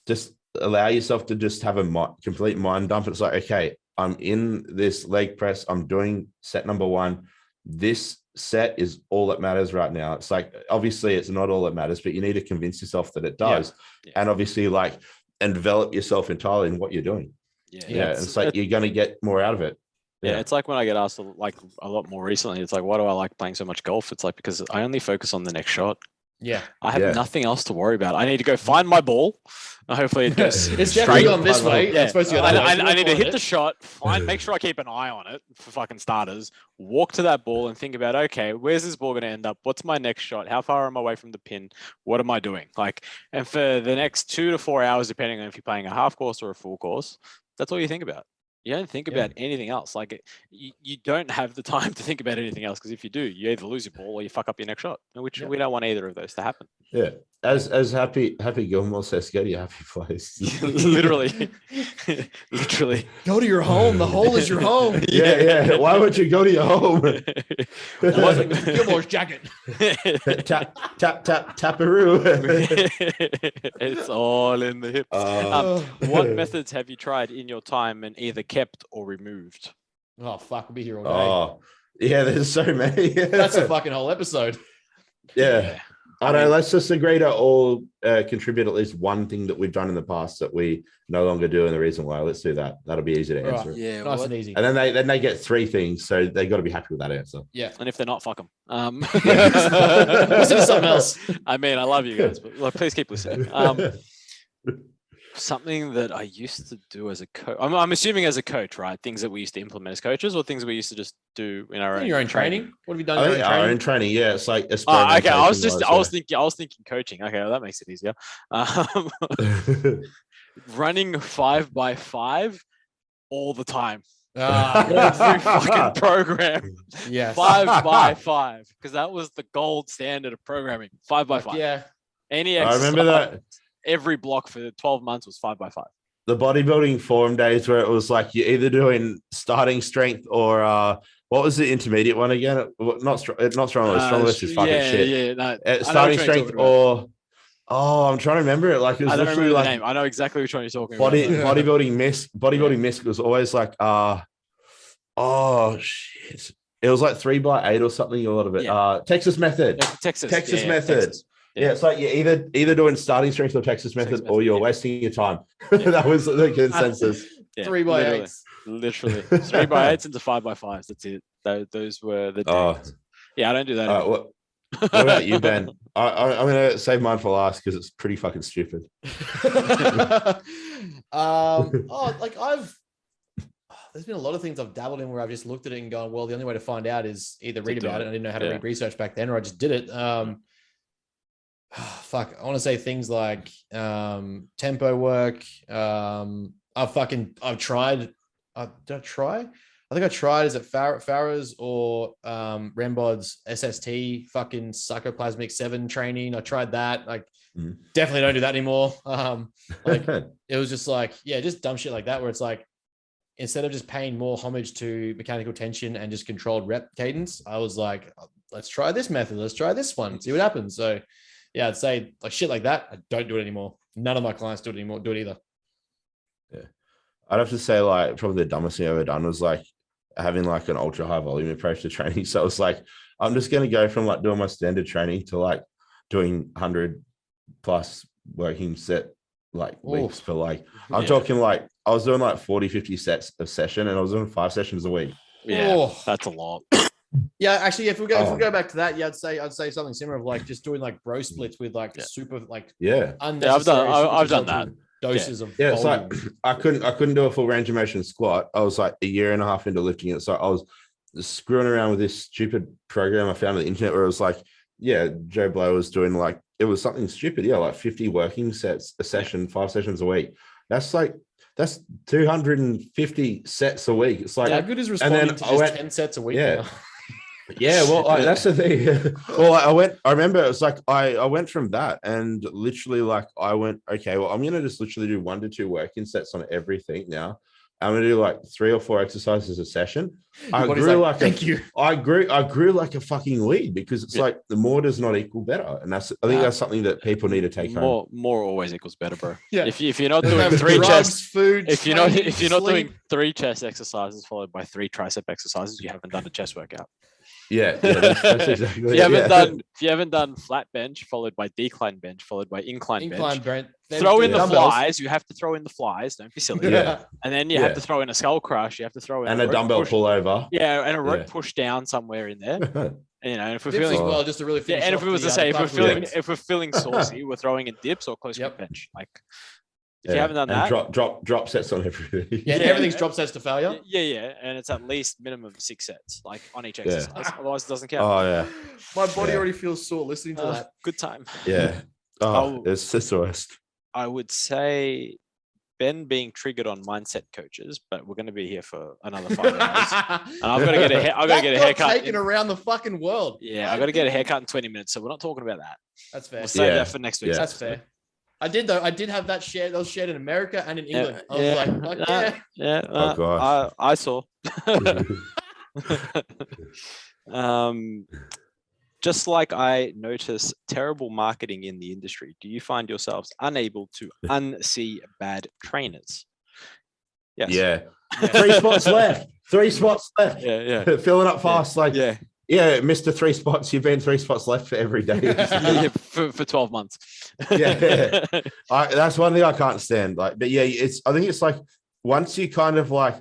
Speaker 4: just allow yourself to just have a complete mind dump. It's like, okay, I'm in this leg press. I'm doing set number 1. This set is all that matters right now. It's like, obviously it's not all that matters, but you need to convince yourself that it does.
Speaker 3: Yeah.
Speaker 4: And obviously, like, and develop yourself entirely in what you're doing. Yeah. It's like, you're going to get more out of it.
Speaker 3: Yeah, it's like when I get asked like a lot more recently, it's like, why do I like playing so much golf? It's like, because I only focus on the next shot.
Speaker 1: Yeah.
Speaker 3: I have nothing else to worry about. I need to go find my ball. Hopefully it goes
Speaker 1: it's definitely
Speaker 3: straight
Speaker 1: gone this way.
Speaker 3: Yeah.
Speaker 1: It's supposed to go that way.
Speaker 3: I need to hit the shot, make sure I keep an eye on it for fucking starters, walk to that ball and think about, okay, where's this ball going to end up? What's my next shot? How far am I away from the pin? What am I doing? Like, and for the next 2 to 4 hours, depending on if you're playing a half course or a full course, that's all you think about. You don't think about anything else. Like, you don't have the time to think about anything else, because if you do, you either lose your ball or you fuck up your next shot, which we don't want either of those to happen.
Speaker 4: Yeah. As Happy Gilmore says, go to your happy place.
Speaker 3: Literally.
Speaker 1: Go to your home. The hole is your home.
Speaker 4: Yeah. Why would you go to your home?
Speaker 1: Gilmore's jacket.
Speaker 4: Taparoo.
Speaker 3: It's all in the hips. What methods have you tried in your time and either kept or removed?
Speaker 1: Oh, fuck. We'll be here all day.
Speaker 4: Oh, yeah, there's so many.
Speaker 1: That's a fucking whole episode.
Speaker 4: Yeah. I know. Let's just agree to all contribute at least one thing that we've done in the past that we no longer do, and the reason why. Let's do that. That'll be easy to answer.
Speaker 1: Right. Yeah, nice and easy.
Speaker 4: And then they get 3 things, so they got to be happy with that answer.
Speaker 1: Yeah,
Speaker 3: and if they're not, fuck them.
Speaker 1: Listen to something else.
Speaker 3: I mean, I love you guys, but please keep listening. Something that I used to do as a coach. I'm assuming as a coach, right? Things that we used to implement as coaches, or things we used to just do in our
Speaker 1: own training. What have you done?
Speaker 4: Our own training. Yeah, it's like
Speaker 3: okay. I was thinking coaching. Okay, well, that makes it easier. Running 5x5 all the time. Every fucking program.
Speaker 1: Yes.
Speaker 3: 5x5, because that was the gold standard of programming. 5x5.
Speaker 1: Yeah.
Speaker 3: Any
Speaker 4: I remember that.
Speaker 3: Every block for 12 months was 5x5.
Speaker 4: The bodybuilding forum days where it was like you're either doing starting strength or what was the intermediate one again? Not strongest is fucking shit.
Speaker 3: Yeah, no,
Speaker 4: starting strength or I'm trying to remember it. Like it was
Speaker 3: I don't
Speaker 4: literally
Speaker 3: remember the
Speaker 4: like
Speaker 3: name. I know exactly which one you're talking about.
Speaker 4: Bodybuilding misc was always like shit. It was like 3x8 or something. A lot of it. Texas method.
Speaker 3: Texas
Speaker 4: method.
Speaker 3: Texas.
Speaker 4: Yeah, it's like you're either doing starting strength or Texas method, or you're wasting your time. That was the consensus.
Speaker 1: 3x8s.
Speaker 3: Literally 3x8s into 5x5s. That's it. Those were the days. Yeah, I don't do that anymore.
Speaker 4: What about you, Ben? I'm gonna save mine for last because it's pretty fucking stupid.
Speaker 1: There's been a lot of things I've dabbled in where I've just looked at it and gone, well, the only way to find out is either read about it. I didn't know how to read research back then, or I just did it. I want to say things like tempo work. I've tried. Did I try? I think I tried. Is it Farah's or Rembod's SST fucking Psychoplasmic 7 training? I tried that. Definitely don't do that anymore. It was just just dumb shit like that, where it's like, instead of just paying more homage to mechanical tension and just controlled rep cadence, I was like, let's try this method. Let's try this one. See what happens. So yeah, I'd say like shit like that. I don't do it anymore. None of my clients do it anymore. Do it either.
Speaker 4: Yeah, I'd have to say like probably the dumbest thing I've ever done was like having like an ultra high volume approach to training. So it's like I'm just gonna go from like doing my standard training to like doing 100+ working set like weeks for like I'm talking like I was doing like 40-50 sets a session, and I was doing 5 sessions a week.
Speaker 3: Yeah, that's a lot.
Speaker 1: Yeah, actually, if we go back to that, I'd say something similar of like just doing like bro splits with like super like unnecessary.
Speaker 3: I've done that.
Speaker 1: Doses of
Speaker 4: it's like I couldn't do a full range of motion squat. I was like a year and a half into lifting it, so I was screwing around with this stupid program I found on the internet where it was like, yeah, Joe Blow was doing like, it was something stupid. Yeah, like 50 working sets a session, 5 sessions a week. That's 250 sets a week. It's like,
Speaker 1: how good is responding to just 10 sets a week now?
Speaker 4: Yeah, well, that's the thing. Well, I remember it was like, I went from that and literally like, I went, okay, well, I'm going to just literally do 1 to 2 working sets on everything now. I'm going to do like 3 or 4 exercises a session. I grew like like a fucking weed because it's like the more does not equal better. And I think that's something that people need to take home.
Speaker 3: More always equals better, bro.
Speaker 1: Yeah.
Speaker 3: If you're not doing 3 chest,
Speaker 1: food,
Speaker 3: if you're not doing 3 chest exercises followed by 3 tricep exercises, you haven't done a chest workout.
Speaker 4: Yeah, that's exactly.
Speaker 3: If you haven't done flat bench followed by decline bench followed by incline bench, throw in the flies. You have to throw in the flies. Don't be silly.
Speaker 4: Yeah,
Speaker 3: and then you have to throw in a skull crush. You have to throw in
Speaker 4: a dumbbell pull over.
Speaker 3: Yeah, and a rope push down somewhere in there. You know, and if we're feeling
Speaker 1: well, just to really finish
Speaker 3: and if
Speaker 1: off
Speaker 3: it was to say if we're feeling saucy, we're throwing in dips or close grip bench. Like if you haven't done that,
Speaker 4: drop sets on everything.
Speaker 1: Yeah, everything's drop sets to failure.
Speaker 3: Yeah, and it's at least minimum 6 sets, like on each exercise. Otherwise, it doesn't count.
Speaker 4: Oh yeah,
Speaker 1: my body already feels sore listening to that.
Speaker 3: Good time.
Speaker 4: Yeah. Oh, it's the worst.
Speaker 3: I would say Ben being triggered on mindset coaches, but we're going to be here for another 5 hours. And I've got to get a haircut.
Speaker 1: Taken around the fucking world.
Speaker 3: Yeah, I've got to get a haircut in 20 minutes, so we're not talking about that.
Speaker 1: That's fair.
Speaker 3: We'll save that for next week.
Speaker 1: That's fair. I did have that shared. That was shared in America and in England. I was like,
Speaker 3: oh gosh. I saw. Just like I notice terrible marketing in the industry, do you find yourselves unable to unsee bad trainers? Yes.
Speaker 4: Yeah. 3 spots left. 3 spots left.
Speaker 3: Yeah.
Speaker 4: Filling up fast.
Speaker 3: Yeah,
Speaker 4: Mr. 3 spots. You've been 3 spots left for every day.
Speaker 3: for 12 months.
Speaker 4: That's one thing I can't stand. Like, but yeah, I think it's like once you kind of like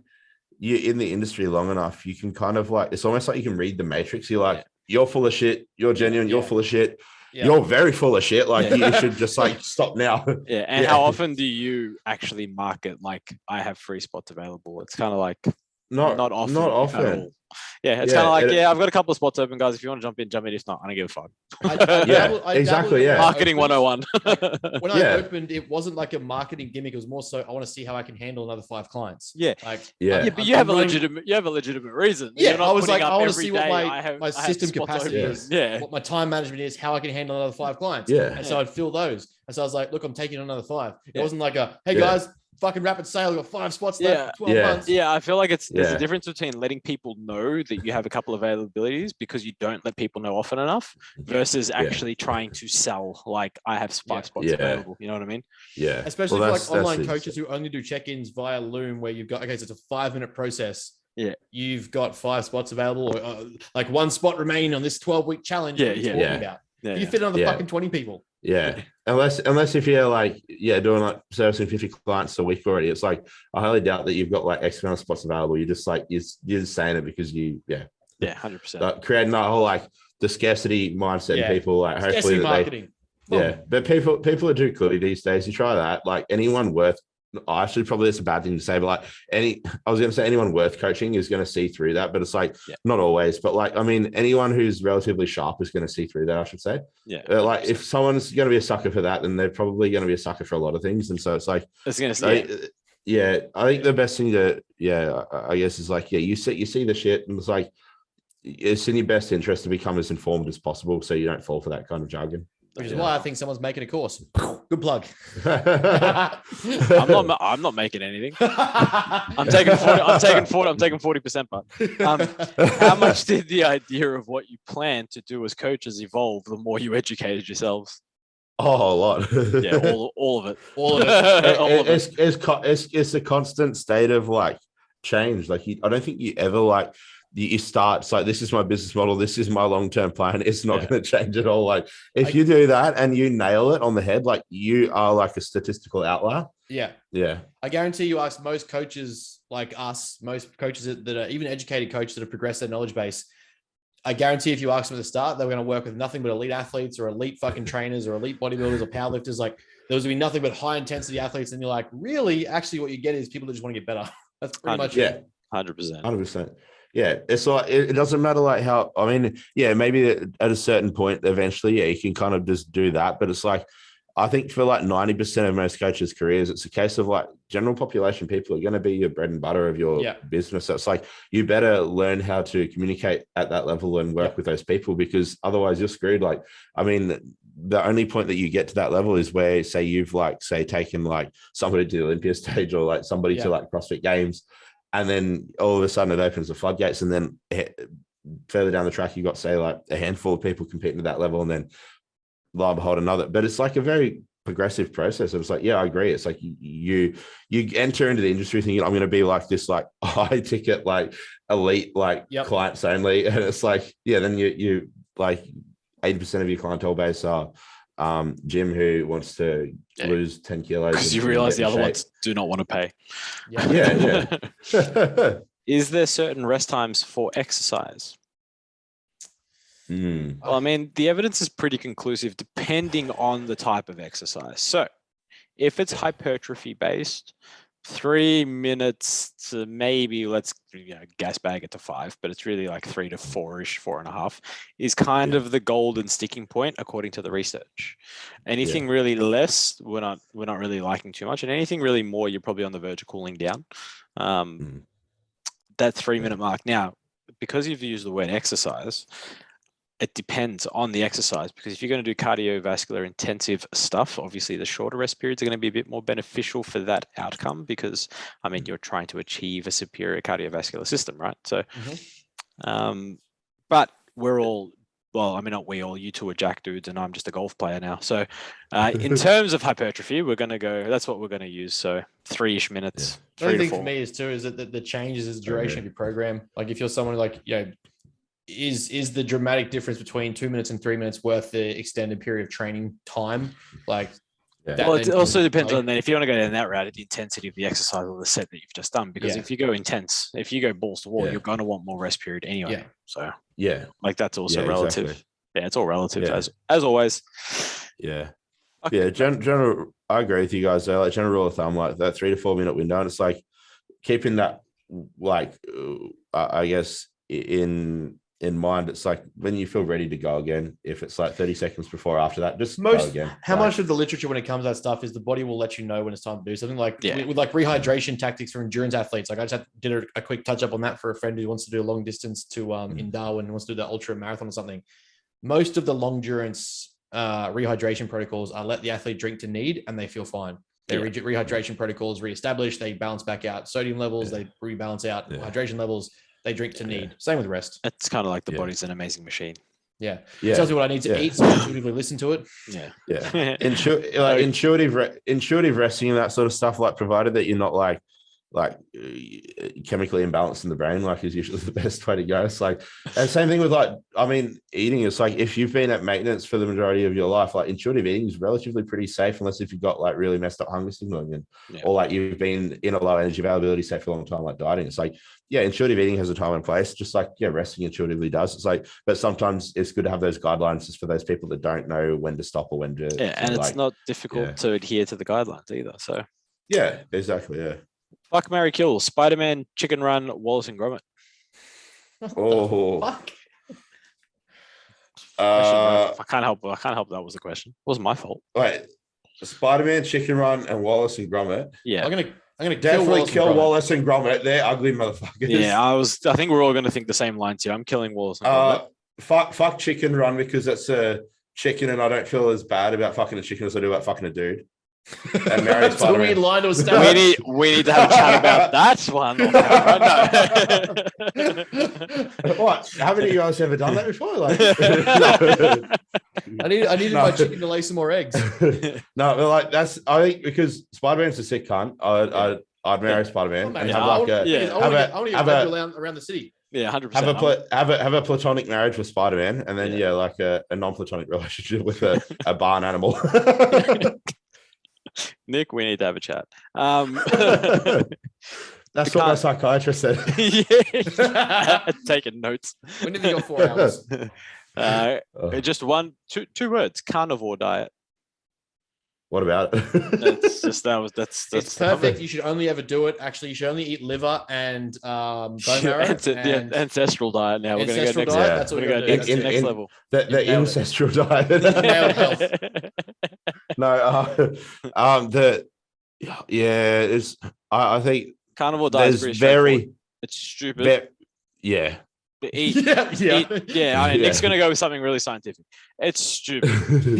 Speaker 4: you're in the industry long enough, you can kind of like it's almost like you can read the matrix. You're like, you're full of shit. You're genuine. You're full of shit. Yeah. You're very full of shit. Like you should just like stop now.
Speaker 3: Yeah. And how often do you actually market like I have free spots available? It's kind of like not often. Not often. Yeah, it's kind of like, I've got a couple of spots open, guys. If you want to jump in, jump in. If not, I don't give a fuck.
Speaker 4: Exactly.
Speaker 3: Marketing 101.
Speaker 1: When I opened, it wasn't like a marketing gimmick. It was more so I want to see how I can handle another 5 clients.
Speaker 3: Yeah.
Speaker 1: But
Speaker 3: you have a legitimate reason.
Speaker 1: Yeah, I was like, I want to see what my system capacity is. Yeah. What my time management is, how I can handle another 5 clients.
Speaker 4: Yeah.
Speaker 1: And so I'd fill those. And so I was like, look, I'm taking another 5. It wasn't like hey guys, fucking rapid sale, I've got 5 spots left for 12 months.
Speaker 3: Yeah, I feel like there's a difference between letting people know that you have a couple of availabilities because you don't let people know often enough versus actually trying to sell like I have 5 spots available. You know what I mean?
Speaker 4: Yeah.
Speaker 1: Especially for like online coaches who only do check-ins via Loom where you've got, so it's a 5-minute process.
Speaker 3: Yeah.
Speaker 1: You've got 5 spots available or like 1 spot remaining on this 12-week challenge. About. You fit another fucking 20 people.
Speaker 4: Yeah. Unless if you're like, doing like servicing 50 clients a week already, it's like, I highly doubt that you've got like X amount of spots available. You're just like, you're just saying it because
Speaker 3: 100%.
Speaker 4: Creating that whole like the scarcity mindset in people, like hopefully
Speaker 1: marketing.
Speaker 4: But people are too clearly these days. You try that, like anyone worth, actually probably it's a bad thing to say, but like I was going to say anyone worth coaching is going to see through that, but it's like not always, but like, I mean, anyone who's relatively sharp is going to see through that, I should say.
Speaker 3: Yeah.
Speaker 4: Like if someone's going to be a sucker for that, then they're probably going to be a sucker for a lot of things. And so it's like, I think the best thing to, I guess is like, you see the shit and it's like, it's in your best interest to become as informed as possible. So you don't fall for that kind of jargon.
Speaker 1: Which is why I think someone's making a course. Good plug.
Speaker 3: I'm not making anything. I'm taking 40%, but how much did the idea of what you plan to do as coaches evolve the more you educated yourselves?
Speaker 4: Oh, a lot.
Speaker 3: All of it.
Speaker 4: It's a constant state of like change. Like I don't think you ever like you start, it's like, this is my business model, this is my long-term plan, it's not going to change at all. Like if you do that and you nail it on the head, like you are like a statistical outlier.
Speaker 1: Yeah. I guarantee you ask most coaches like us, most coaches that are even educated coaches that have progressed their knowledge base, I guarantee if you ask them at the start, they were going to work with nothing but elite athletes or elite fucking trainers or elite bodybuilders or powerlifters. Like there was going to be nothing but high intensity athletes. And you're like, really, actually what you get is people that just want to get better. That's pretty much it.
Speaker 3: 100%.
Speaker 4: 100%. Yeah, it's like it doesn't matter like how. I mean, yeah, maybe at a certain point, eventually, yeah, you can kind of just do that. But it's like I think for like 90% of most coaches' careers, it's a case of like general population people are going to be your bread and butter of your business. So it's like you better learn how to communicate at that level and work with those people, because otherwise you're screwed. Like, I mean, the only point that you get to that level is where, say, you've like, say, taken like somebody to the Olympia stage or like somebody to like CrossFit Games. And then all of a sudden it opens the floodgates. And then further down the track, you got, say, like a handful of people competing at that level, and then lo and behold, another. But it's like a very progressive process. It's like, yeah, I agree. It's like you enter into the industry thinking, I'm going to be like this, like high ticket, like elite, like clients only. And it's like, yeah, then you like 80% of your clientele base are Jim who wants to lose 10 kilos.
Speaker 3: Because you realize the other ones do not want to pay.
Speaker 4: Yeah.
Speaker 3: Is there certain rest times for exercise? Well, I mean, the evidence is pretty conclusive depending on the type of exercise. So if it's hypertrophy based, 3 minutes to maybe, let's gas bag it to 5, but it's really like 3 to 4-ish, 4.5 is kind of the golden sticking point according to the research. Anything really less, we're not really liking too much, and anything really more, you're probably on the verge of cooling down. That 3-minute mark. Now, because you've used the word exercise, it depends on the exercise, because if you're going to do cardiovascular intensive stuff, obviously the shorter rest periods are going to be a bit more beneficial for that outcome, because I mean, you're trying to achieve a superior cardiovascular system, right? So, but we're all, well, I mean, not we all, you two are jack dudes and I'm just a golf player now. So in terms of hypertrophy, we're going to go, that's what we're going to use. So 3-ish minutes.
Speaker 1: The only thing for me is too, is that the changes is the duration of your program. Like if you're someone like, is the dramatic difference between 2 minutes and 3 minutes worth the extended period of training time? Like,
Speaker 3: well, it also depends on that. If you want to go down that route, the intensity of the exercise or the set that you've just done. Because if you go intense, if you go balls to wall, you're going to want more rest period anyway. So like that's also relative. Exactly. Yeah, it's all relative as always.
Speaker 4: Yeah. Okay. Yeah. General, I agree with you guys though. Like general rule of thumb, like that 3 to 4 minute window, and it's like keeping that, like, I guess in mind, it's like when you feel ready to go again, if it's like 30 seconds before or after that, just go again.
Speaker 1: How much of the literature when it comes to that stuff is the body will let you know when it's time to do something, like with like rehydration tactics for endurance athletes. Like I just did a quick touch up on that for a friend who wants to do a long distance to in Darwin, wants to do the ultra marathon or something. Most of the long endurance rehydration protocols are let the athlete drink to need and they feel fine. Their rehydration protocols reestablished, they balance back out sodium levels, they rebalance out hydration levels. They drink to need. Same with rest.
Speaker 3: It's kind of like the body's an amazing machine.
Speaker 1: It tells me what I need to eat, so I intuitively listen to it.
Speaker 4: Intuitive resting and that sort of stuff, like provided that you're not like chemically imbalanced in the brain, like is usually the best way to go. It's like, and same thing with like, I mean, eating. It's like if you've been at maintenance for the majority of your life, like intuitive eating is relatively pretty safe, unless if you've got like really messed up hunger signaling or like you've been in a low energy availability state for a long time, like dieting. It's like, intuitive eating has a time and place, just like resting intuitively does. It's like, but sometimes it's good to have those guidelines just for those people that don't know when to stop or when to.
Speaker 3: And it's not difficult to adhere to the guidelines either. So
Speaker 4: exactly.
Speaker 3: Fuck, marry, kill. Spider-Man, Chicken Run, Wallace and Gromit.
Speaker 1: Fuck.
Speaker 3: I can't help that was the question. It wasn't my fault.
Speaker 4: Wait, Spider-Man, Chicken Run, and Wallace and Gromit.
Speaker 3: Yeah.
Speaker 1: I'm gonna
Speaker 4: definitely kill Wallace and Gromit. They're ugly motherfuckers.
Speaker 3: Yeah, I think we're all gonna think the same lines here. I'm killing Wallace and Gromit.
Speaker 4: Fuck Chicken Run, because that's a chicken and I don't feel as bad about fucking a chicken as I do about fucking a dude. And marry
Speaker 1: That's a weird line to establish.
Speaker 3: We need to have a chat about that one.
Speaker 4: What? Haven't you guys ever done that before? Like,
Speaker 1: I needed my chicken to lay some more eggs.
Speaker 4: No, but like I think because Spider-Man's a sick cunt. I'd marry Spider-Man and have like
Speaker 1: around the city.
Speaker 3: Yeah, 100%.
Speaker 4: Have a platonic marriage with Spider-Man, and then like a non-platonic relationship with a barn animal.
Speaker 3: Nick, we need to have a chat.
Speaker 4: That's what my psychiatrist said.
Speaker 3: Taking notes.
Speaker 1: When did they go 4 hours?
Speaker 3: Just two words: carnivore diet.
Speaker 4: What about it?
Speaker 3: That's just that's
Speaker 1: It's perfect. You should only ever do it. Actually, you should only eat liver and bone marrow.
Speaker 3: the ancestral diet. Now we're going to go
Speaker 1: Ancestral
Speaker 3: next.
Speaker 1: diet.
Speaker 4: Yeah.
Speaker 1: That's what
Speaker 3: We're
Speaker 1: we're
Speaker 3: going
Speaker 1: going
Speaker 3: to
Speaker 1: to
Speaker 3: go
Speaker 1: do.
Speaker 3: next level.
Speaker 4: The
Speaker 1: nailed it.
Speaker 4: ancestral diet.
Speaker 1: Nailed health.
Speaker 4: No, it's. I think
Speaker 3: Carnivore diet is
Speaker 4: there's
Speaker 3: pretty straightforward.
Speaker 4: very,
Speaker 3: It's stupid.
Speaker 4: yeah.
Speaker 3: Eat,
Speaker 1: Yeah.
Speaker 3: yeah. I mean,
Speaker 4: Yeah.
Speaker 3: Nick's going to go with something really scientific. It's stupid.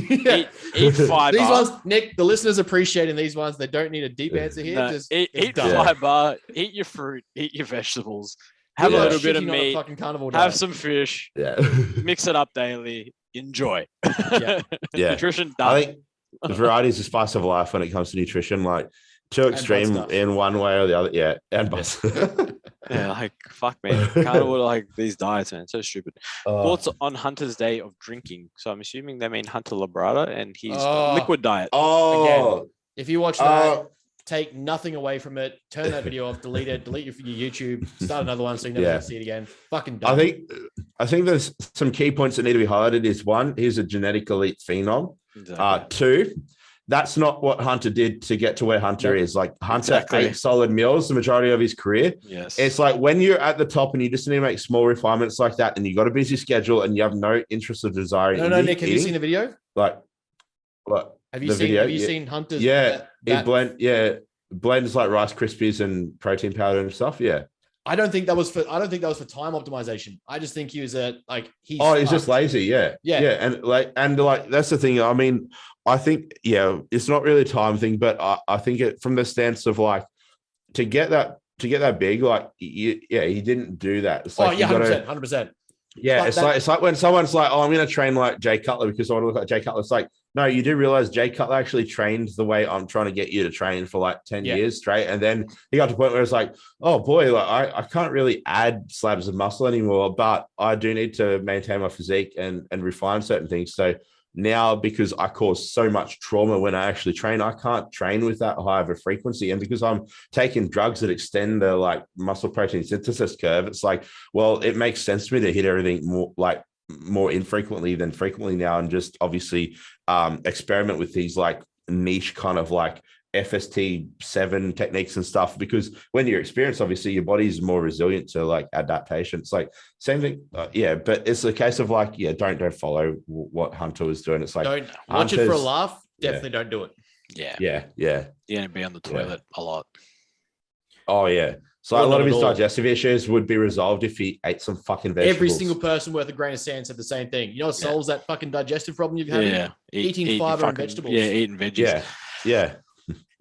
Speaker 1: Yeah.
Speaker 3: Eat fiber.
Speaker 1: These ones, Nick, the listeners appreciating these ones. They don't need a deep answer here.
Speaker 3: No,
Speaker 1: just
Speaker 3: eat
Speaker 1: dumb.
Speaker 3: fiber. Eat your fruit. Eat your vegetables. Have
Speaker 1: Good
Speaker 3: a
Speaker 1: luck
Speaker 3: little bit of
Speaker 1: shitting on a
Speaker 3: meat.
Speaker 1: fucking carnivore
Speaker 3: Have
Speaker 1: diet.
Speaker 3: some fish.
Speaker 4: Yeah.
Speaker 3: Mix it up daily. Enjoy.
Speaker 1: Yeah.
Speaker 4: Yeah.
Speaker 3: Nutrition done.
Speaker 4: I think the variety is the spice of life when it comes to nutrition. Like too
Speaker 1: butt
Speaker 4: extreme
Speaker 1: stuff.
Speaker 4: in one way or the other. Yeah. And bus.
Speaker 3: Yeah, like fuck, man. Carnivore, like these diets, man, so stupid. Thoughts on Hunter's day of drinking? So I'm assuming they mean Hunter Labrada and his liquid diet.
Speaker 4: Oh,
Speaker 1: If you watch that, take nothing away from it. Turn that video off. Delete it. Delete your YouTube. Start another one so you never
Speaker 4: Yeah.
Speaker 1: have to see it again. Fucking dumb.
Speaker 4: I think there's some key points that need to be highlighted. Is one, he's a genetic elite phenom.
Speaker 3: Exactly.
Speaker 4: Two, that's not what Hunter did to get to where Hunter
Speaker 1: Nope.
Speaker 4: is. Like Hunter
Speaker 3: Exactly.
Speaker 4: ate solid meals the majority of his career.
Speaker 3: Yes.
Speaker 4: It's like when you're at the top and you just need to make small refinements like that, and you got a busy schedule and you have no interest or desire.
Speaker 1: no,
Speaker 4: in
Speaker 1: Nick, have you
Speaker 4: eating,
Speaker 1: seen the video?
Speaker 4: like what?
Speaker 1: Have you
Speaker 4: The
Speaker 1: seen?
Speaker 4: video?
Speaker 1: Have you
Speaker 4: Yeah.
Speaker 1: seen Hunter's?
Speaker 4: Yeah,
Speaker 1: that-
Speaker 4: blends like Rice Krispies and protein powder and stuff. Yeah.
Speaker 1: I don't think that was for time optimization. I just think he was he's
Speaker 4: He's just
Speaker 1: fucked.
Speaker 4: lazy. Yeah.
Speaker 1: Yeah.
Speaker 4: Yeah. And that's the thing. I mean, I think, it's not really a time thing, but I think it from the stance of like to get that big, like, he didn't do that. It's like,
Speaker 1: 100%.
Speaker 4: yeah.
Speaker 1: But
Speaker 4: It's like when someone's like, oh, I'm going to train like Jay Cutler because I want to look like Jay Cutler. It's like, no, you do realize Jay Cutler actually trained the way I'm trying to get you to train for like 10
Speaker 1: Yeah.
Speaker 4: years straight. And then he got to the point where it's like, oh boy, like I can't really add slabs of muscle anymore, but I do need to maintain my physique and refine certain things. So now, because I cause so much trauma when I actually train, I can't train with that high of a frequency. And because I'm taking drugs that extend the like muscle protein synthesis curve, it's like, well, it makes sense to me to hit everything more infrequently than frequently now, and just obviously experiment with these like niche kind of like FST7 techniques and stuff, because when you're experienced, obviously your body's more resilient to like adaptation. It's like same thing. But it's a case of like, don't follow what Hunter was doing. It's like,
Speaker 1: Don't watch it for a
Speaker 4: Hunter's-
Speaker 1: laugh. Definitely don't do it.
Speaker 3: Yeah.
Speaker 4: yeah.
Speaker 3: You're going to be on the toilet a lot.
Speaker 4: Oh yeah. So
Speaker 1: Or
Speaker 4: a lot
Speaker 1: not
Speaker 4: of his
Speaker 1: at all.
Speaker 4: digestive issues would be resolved if he ate some fucking vegetables.
Speaker 1: Every single person worth a grain of sand said the same thing. You know what solves that fucking digestive problem you've had?
Speaker 3: Yeah.
Speaker 1: Eating fiber and vegetables.
Speaker 3: Yeah, eating veggies.
Speaker 4: Yeah.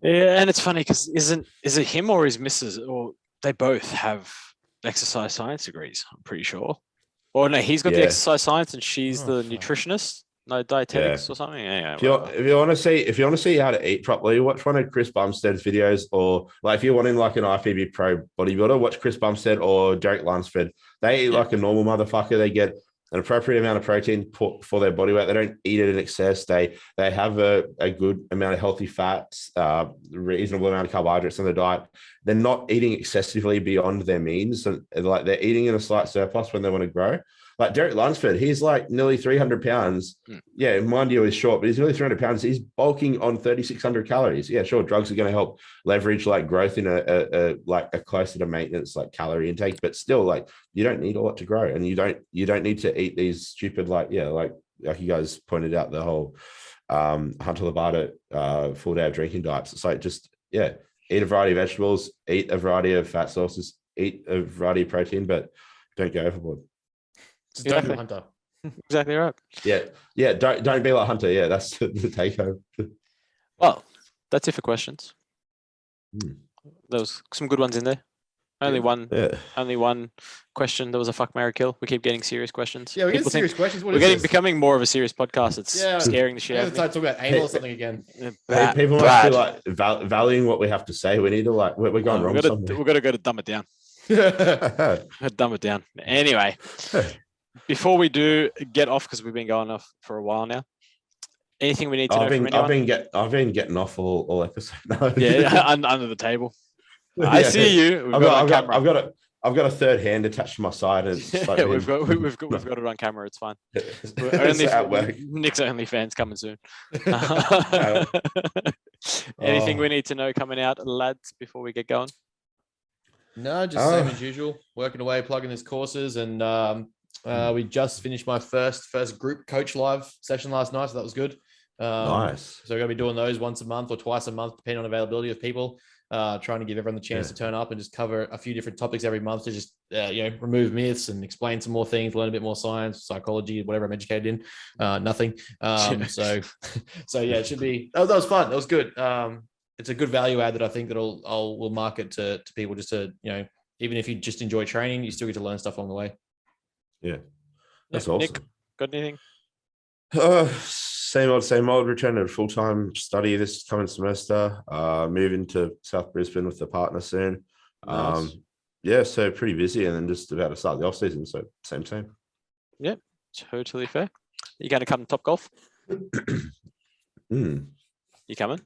Speaker 3: Yeah, and it's funny because is it him or his missus, or they both have exercise science degrees? I'm pretty sure. Or no, he's got the
Speaker 4: Yeah.
Speaker 3: exercise science and she's
Speaker 1: Oh,
Speaker 3: the
Speaker 1: fuck.
Speaker 3: nutritionist. No, dietetics or something. Yeah.
Speaker 4: If you want to see how to eat properly, watch one of Chris Bumstead's videos, or like if you're wanting like an IFBB pro bodybuilder, watch Chris Bumstead or Derek Lunsford. They eat like a normal motherfucker. They get an appropriate amount of protein for their body weight. They don't eat it in excess. They have a good amount of healthy fats, reasonable amount of carbohydrates in their diet. They're not eating excessively beyond their means, and like they're eating in a slight surplus when they want to grow. Like Derek Lunsford, he's like nearly 300 pounds. Yeah, mind you, he's short, but he's nearly 300 pounds. He's bulking on 3,600 calories. Yeah, sure, drugs are going to help leverage like growth in a closer to maintenance like calorie intake, but still, like you don't need a lot to grow, and you don't need to eat these stupid like you guys pointed out, the whole Hunter Labrada full day of drinking diets. It's like just eat a variety of vegetables, eat a variety of fat sources, eat a variety of protein, but don't go overboard.
Speaker 1: Just don't do
Speaker 3: Exactly.
Speaker 1: Hunter.
Speaker 3: Exactly right.
Speaker 4: Yeah. Don't be like Hunter. Yeah, that's the take home.
Speaker 3: Well, that's it for questions.
Speaker 4: Hmm.
Speaker 3: There was some good ones in there. Only
Speaker 4: Yeah.
Speaker 3: one question. There was a fuck, marry, kill. We keep getting serious questions.
Speaker 1: Yeah, we get
Speaker 3: People
Speaker 1: serious questions. What
Speaker 3: we're
Speaker 1: is
Speaker 3: getting
Speaker 1: this?
Speaker 3: becoming more of a serious podcast. It's scaring the shit
Speaker 1: Yeah,
Speaker 3: out of
Speaker 1: the time to talk about anal or something again.
Speaker 3: me.
Speaker 4: People must be like valuing what we have to say. We need to like we're going wrong
Speaker 3: We've
Speaker 4: somewhere.
Speaker 3: got to go to dumb it down. Dumb it down. Anyway, before we do get off, because we've been going off for a while now. Anything we need to know from anyone?
Speaker 4: I've been getting off all episode. No.
Speaker 3: Yeah, under the table. I
Speaker 4: Yeah.
Speaker 3: see you. We've got a camera.
Speaker 4: I've got a third hand attached to my side. And it's just like
Speaker 3: Yeah, we've got it on camera. It's fine.
Speaker 4: It's at work.
Speaker 3: Nick's OnlyFans coming soon.
Speaker 4: No.
Speaker 3: Anything
Speaker 4: Oh.
Speaker 3: we need to know coming out, lads, before we get going?
Speaker 1: No, just same as usual. Working away, plugging these courses, and we just finished my first group coach live session last night, so that was good.
Speaker 4: Nice.
Speaker 1: So we're gonna be doing those once a month or twice a month, depending on availability of people. Trying to give everyone the chance to turn up and just cover a few different topics every month to just remove myths and explain some more things, learn a bit more science, psychology, whatever I'm educated in. Nothing. So yeah, it should be. That was fun. That was good. It's a good value add that I think that we'll market to people, just to even if you just enjoy training, you still get to learn stuff along the way.
Speaker 4: Yeah, that's awesome.
Speaker 3: Nick, got anything?
Speaker 4: Same old. Returning to full-time study this coming semester. Moving to South Brisbane with the partner soon.
Speaker 1: Nice.
Speaker 4: Yeah, so pretty busy, and then just about to start the off season. So same.
Speaker 3: Yeah, totally fair. You going to come to Top Golf? You coming?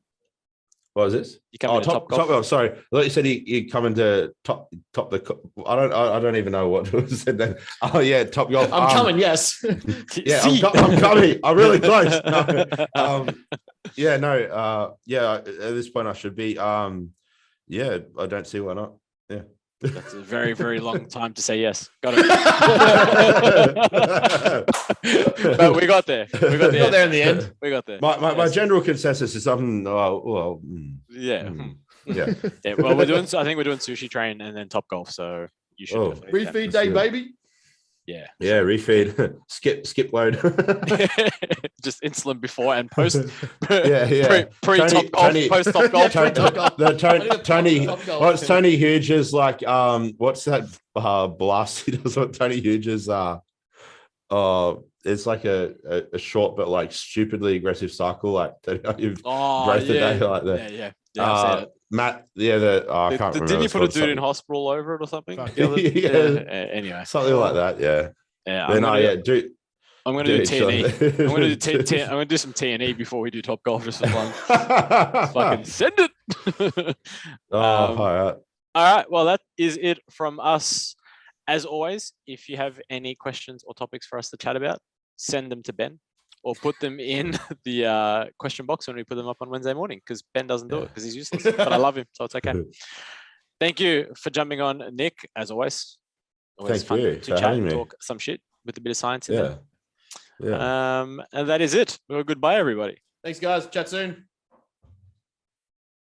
Speaker 4: What is this?
Speaker 3: You coming to
Speaker 4: Top Golf. Sorry, I thought you said you coming to top the. I don't even know what was said then. Oh yeah, Top Golf.
Speaker 1: I'm coming. Yes.
Speaker 4: Yeah, I'm coming. I'm really close. At this point I should be. Yeah, I don't see why not. Yeah.
Speaker 3: That's a very, very long time to say yes. Got it. But we got there. We got
Speaker 1: there in the end.
Speaker 3: We got there.
Speaker 4: My general consensus is something.
Speaker 3: Yeah.
Speaker 4: Yeah.
Speaker 3: Yeah. Well, I think we're doing Sushi Train and then Top Golf. So you should definitely
Speaker 1: Refeed day, baby.
Speaker 3: Yeah.
Speaker 4: Yeah, refeed. skip load.
Speaker 3: Just insulin before and post.
Speaker 4: Yeah.
Speaker 3: Pre Top Golf, post Top Golf.
Speaker 4: Tony. What's Tony Huge's like? What's that blast he does? What Tony Huge's it's like a short but like stupidly aggressive cycle, like you've growth a day like that.
Speaker 3: Yeah. I've seen it.
Speaker 4: Matt, I can't remember.
Speaker 3: Didn't you put a dude in hospital over it or something? Anyway,
Speaker 4: something like that. Yeah.
Speaker 3: Yeah.
Speaker 4: I'm gonna
Speaker 3: do T&E. I'm gonna do some T&E before we do Top Golf, just for fun. Fucking send it.
Speaker 4: All right.
Speaker 3: All right. Well, that is it from us. As always, if you have any questions or topics for us to chat about, send them to Ben, or put them in the question box when we put them up on Wednesday morning, because Ben doesn't do it because he's useless. But I love him, so it's okay. Thank you for jumping on, Nick, as always. Always fun to chat and talk some shit with a bit of science in there.
Speaker 4: Yeah.
Speaker 3: And that is it. Well, goodbye, everybody.
Speaker 1: Thanks, guys. Chat soon.